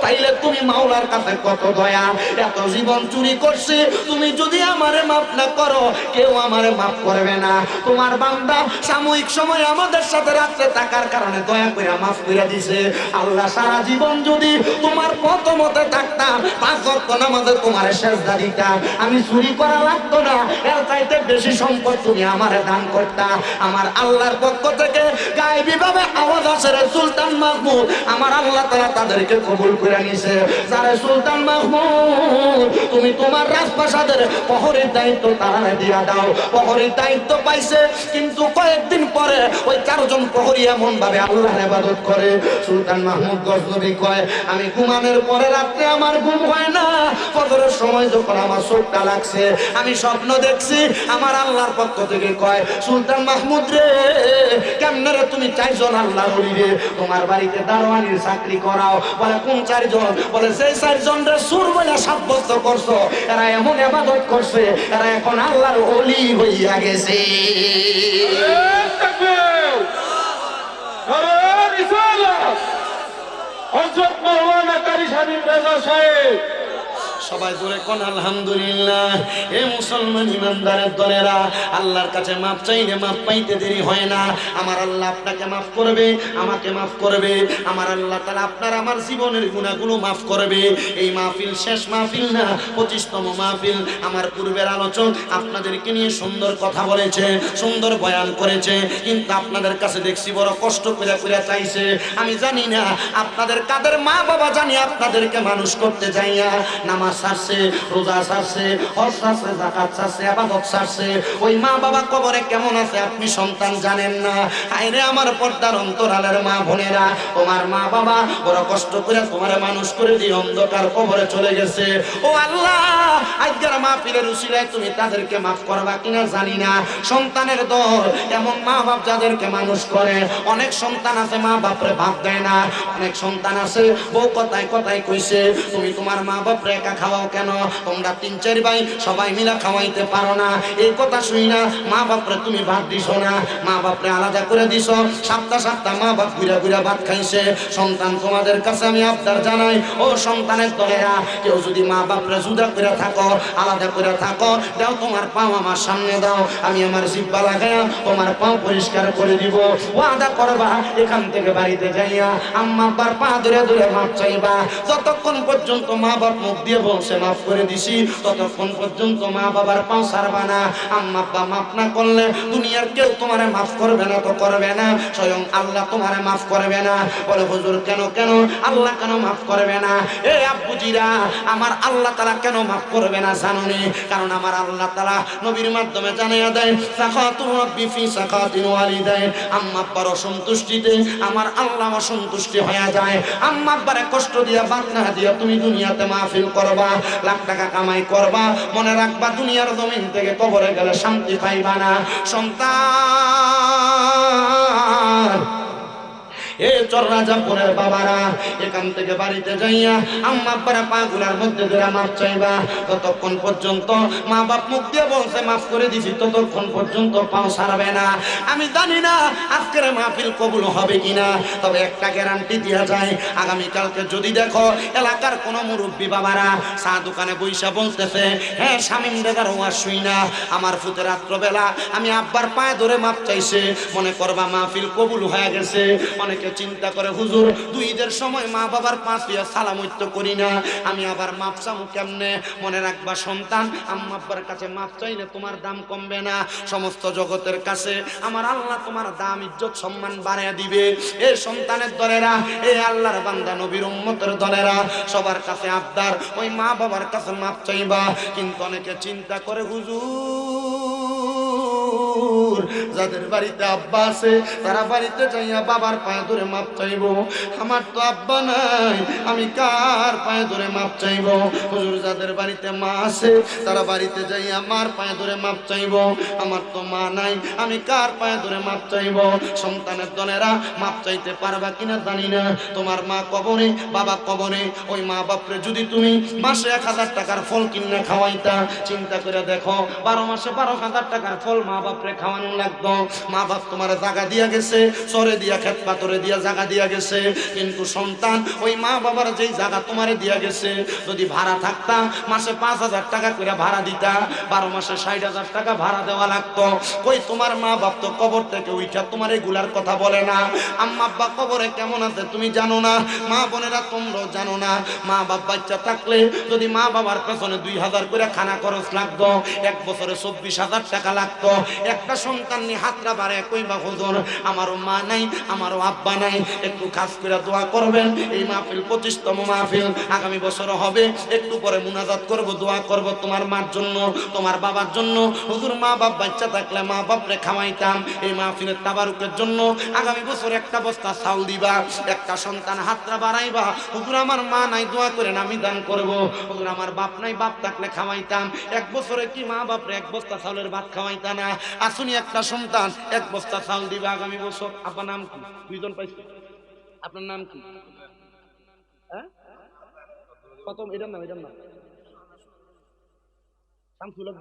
তাইলে তুমি মাওলার কাছে কত দয়া। এত জীবন চুরি করছে, তুমি যদি আমারে মাফ না করো, কেউ আমারে মাফ করবে না। তোমার বান্দা সাময়িক সময় আমাদের সাথে রাত্রে থাকার কারণে দয়া করে মাফ করে দিছে। আল্লাহ সারা জীবন যদি তোমার পথ মতে থাকতাম, 5 ওয়াক্ত নামাজে তোমার সেজদা দিতাম, আমি চুরি করা লাগতো না, এর চাইতে বেশি সম্পদ তুমি আমারে দান করতা। আমার আল্লাহর পক্ষ থেকে গায়েবী ভাবে আওয়াজ আসে, রে সুলতান মাহমুদ, আমার আল্লাহ তাআলা তাদেরকে কবুল করে নিয়েছে। যারে সুলতান মাহমুদ, তুমি তোমার রাজপ্রাসাদের প্রহরীর দায়িত্ব তারা দিয়া দাও। প্রহরীর দায়িত্ব পাইছে, কিন্তু কয়েকদিন পরে ওই 4 জন প্রহরী এমন ভাবে আল্লাহর ইবাদত করে, সুলতান মাহমুদ গজনবী কয়, আমি ঘুমানোর পরে রাত্রে আমার ঘুম হয় না, ফজরের সময় যখন আমার চোখটা লাগছে, আমি স্বপ্ন দেখছি। আমার আল্লাহর পক্ষ থেকে কয়, সুলতান মাহমুদ রে, কেমনে রে তুমি 4 জন আল্লাহর ওলি রে তোমার বাড়িতে দারোয়ানির চাকরি করাও? বলে কোন 4 জন? বলে সেই 4 জন রে চোর বলে সাব্যস্ত করছো, এরা এমন ইবাদত করছে, এরা এখন আল্লাহর ওলি হইয়া গেছে। সবাই জোরে কোন আলহামদুলিল্লাহ। এ মুসলমান ইমানদারের দলেরা, আল্লাহর কাছে মাফ চাইলে মাফ পাইতে দেরি হয় না। আমার আল্লাহ আপনাকে মাফ করবে, আমাকে মাফ করবে। আমার আল্লাহ তাআলা আপনার আমার জীবনের গুনাহগুলো মাফ করবে। এই মাহফিল শেষ মাহফিল না, 25তম মাহফিল। আমার পূর্বের আলোচক আপনাদেরকে নিয়ে সুন্দর কথা বলেছে, সুন্দর বয়ান করেছে, কিন্তু আপনাদের কাছে দেখছি বড় কষ্ট করে করে চাইছে। আমি জানি না আপনাদের কাদের মা বাবা জানি আপনাদেরকে মানুষ করতে যাইয়া নামাজ নামাজ ছাড়ছে, রোজা ছাড়ছে, হজ ছাড়ছে, যাকাত ছাড়ছে, ইবাদত ছাড়ছে, ওই মা বাবা কবরে কেমন আছে আপনি সন্তান জানেন না। আইরে আমার পর্দার অন্তরালের মা বোনেরা, তোমার মা বাবা বড় কষ্ট করে তোমার মানুষ করে দিয়ে অন্ধকার কবরে চলে গেছে। ও আল্লাহ, আজকের মাহফিলের উসিলায় তুমি তাদেরকে মাফ করবা কিনা জানি না। সন্তানের দল এমন মা বাপ যাদেরকে মানুষ করে, অনেক সন্তান আছে মা বাপরে ভাত দেয় না, অনেক সন্তান আছে বউ কথায় কথায় কইছে তুমি তোমার মা বাপরে একা খাওয়াও কেন, তোমরা 3-4 ভাই সবাই মিলা খাওয়াইতে পারো না। এই কথা শুই না মা বাপরে তুমি ভাত দিছো না, মা বাপরে আলাদা করে দিছো, সপ্তাহ সপ্তাহ মা বাপ ঘুরা ঘুরা ভাত খাইছে। সন্তান তোমাদের কাছে আমি আবদার জানাই, ও সন্তানের দলেরা, কেউ যদি মা বাপরে জুদা করে থাকো, আলাদা করে থাকো, দাও তোমার পাও আমার সামনে দাও, আমি আমার জিব্বা লাগায়া তোমার পাও পরিষ্কার করে দিব। ওয়াদা করবা এখান থেকে বাড়িতে যাইয়া আম্মা আব্বার পা ধরে ধরে মাপ চাইবা। যতক্ষণ পর্যন্ত মা বাপ মুখ দিয়ে বলছে মাফ করে দিছি, ততক্ষণ পর্যন্ত মা বাবার পাও ছাড়বা না। আম্মা আব্বা মাফ না করলে দুনিয়ার কেউ তোমারে মাফ করবে না, তো করবে না, স্বয়ং আল্লাহ তোমারে মাফ করবে না। বলে হুজুর কেন কেন আল্লাহ কেন মাফ করবে না? এ আব্বুজিরা, আমার আল্লাহ তাআলা কেন মাফ করবে না জানোনি? কারণ আমার আল্লাহ তাআলা নবীর মাধ্যমে জানিয়ে দেয়, সাখাতুর রাব্বি ফি সাখাতিল ওয়ালিদাইন, আম্মা আব্বার অসন্তুষ্টিতে আমার আল্লাহ অসন্তুষ্টি হয়ে যায়। আম্মা আব্বারে কষ্ট দিয়া বাদ না দিয়া তুমি দুনিয়াতে মাহফিল করবা, লাখ টাকা কামাই করবা, মনে রাখবা দুনিয়ার জমিন থেকে কবরে গেলে শান্তি পাইবা না। সন্তান এ চররাজাপুরের বাবারা, এখান থেকে বাড়িতে যাইয়া আম্মা আব্বারা পাগুলার মধ্যে ধরে মাফ চাইবা। ততক্ষণ পর্যন্ত মা বাপ মুখ দিয়ে বলছে মাফ করে দিছি, ততক্ষণ পর্যন্ত পাও ছাড়বে না। আমি জানি না আজকের মাহফিল কবুল হবে কিনা, তবে একটা গ্যারান্টি দেওয়া যায়, আগামীকালকে যদি দেখো এলাকার কোনো মুরব্বী বাবারা চা দোকানে বইসা বলতেছে, হ্যাঁ শামীম দাদার ওয়াজ শুই না, আমার ফুতে রাত্রবেলা আমি আব্বার পায়ে ধরে মাপ চাইছে, মনে করবা মাহফিল কবুল হয়ে গেছে। অনেকে চিন্তা করে হুজুর 2 ঈদের সময় মা বাবার পাঁচ দিয়া সালামত্য করি না, আমি আবার মাপ চামু কেমনে? মনে রাখবা সন্তান, আম্মা আব্বার কাছে মাপ চাইলে তোমার দাম কমবে না, সমস্ত জগতের কাছে আমার আল্লাহ তোমার দাম ইজ্জত সম্মান বাড়াইয়া দিবে। এই সন্তানের দলেরা, এই আল্লাহর বান্দা নবীর উম্মতের দলেরা, সবার কাছে আবদার ওই মা বাবার কাছে মাপ চাইবা। কিন্তু অনেকে চিন্তা করে হুজুর যাদের বাড়িতে আব্বা আছে তারা বাড়িতে যাইয়া বাবার পায়ে ধরে মাপ চাইবো, আমার তো আব্বা নাই, আমি কার পায়ে ধরে মাপ চাইবো? হুজুর যাদের বাড়িতে মা আছে তারা বাড়িতে যাইয়া মার পায়ে ধরে মাপ চাইবো, আমার তো মা নাই, আমি কার পায়ে ধরে মাপ চাইবো? সন্তানের দলেরা মাপ চাইতে পারবা কিনা জানি না। তোমার মা কবরে, বাবা কবরে, ওই মা বাপরে যদি তুমি মাসে 1000 টাকার ফল কিনে খাওয়াইতা, চিন্তা করে দেখো 12 মাসে 12,000 টাকার ফল মা বাপরে খাওয়ানো লাগতো। মা বাপ তোমার জায়গা দিয়া গেছে, সরে দিয়া খেত পাথরে দিয়া জায়গা দিয়া গেছে, কিন্তু সন্তান ওই মা বাবার যেই জায়গা তোমারে দিয়া গেছে, যদি ভাড়া থাকতা মাসে 5,000 টাকা করে ভাড়া দিতা, 12 মাসে 60,000 টাকা ভাড়া দেওয়া লাগতো। কই তোমার মা বাপ তো কবর থেকে উঠা তোমার এগুলার কথা বলে না। আম্মা আব্বা কবরে কেমন আছে তুমি জানো না, মা বোনেরা তোমরাও জানো না। মা বাপ বাচ্চা থাকলে যদি মা বাবার পেছনে 2,000 করে খানা খরচ লাগতো, 1 বছরে 24,000 টাকা লাগতো। একটা সন্তান নিয়ে হাতরা বাড়ে কইবা হুজুর আমারও মা নাই, আমারও আব্বা নাই, একটু খাস করে দোয়া করবেন। এই মাহফিল 25তম মাহফিল, আগামী বছর হবে, একটু পরে মুনাজাত করব, দোয়া করব তোমার মার জন্য, তোমার বাবার জন্য। হুজুর মা বাপ বাচ্চা থাকলে মা বাপরে খাওয়াইতাম, এই মাহফিলের তাবারুকের জন্য আগামী বছর একটা বস্তা চাউল দিবা। একটা সন্তান হাতরা বাড়াইবা, হুজুর আমার মা নাই, দোয়া করেন আমি দান করব। হুজুর আমার বাপ নাই, বাপ থাকলে খাওয়াইতাম। 1 বছরে কি মা বাপরে 1 বস্তা চাউলের ভাত খাওয়াইতা না? আসুনি একটা সন্তান 1 বস্তা চাউল দিবা আগামী বছর। আপনার নাম কি? 2 জন পাইছে। আপনার নাম কি? হ্যাঁ প্রথম এটার নাম শামসুল হক।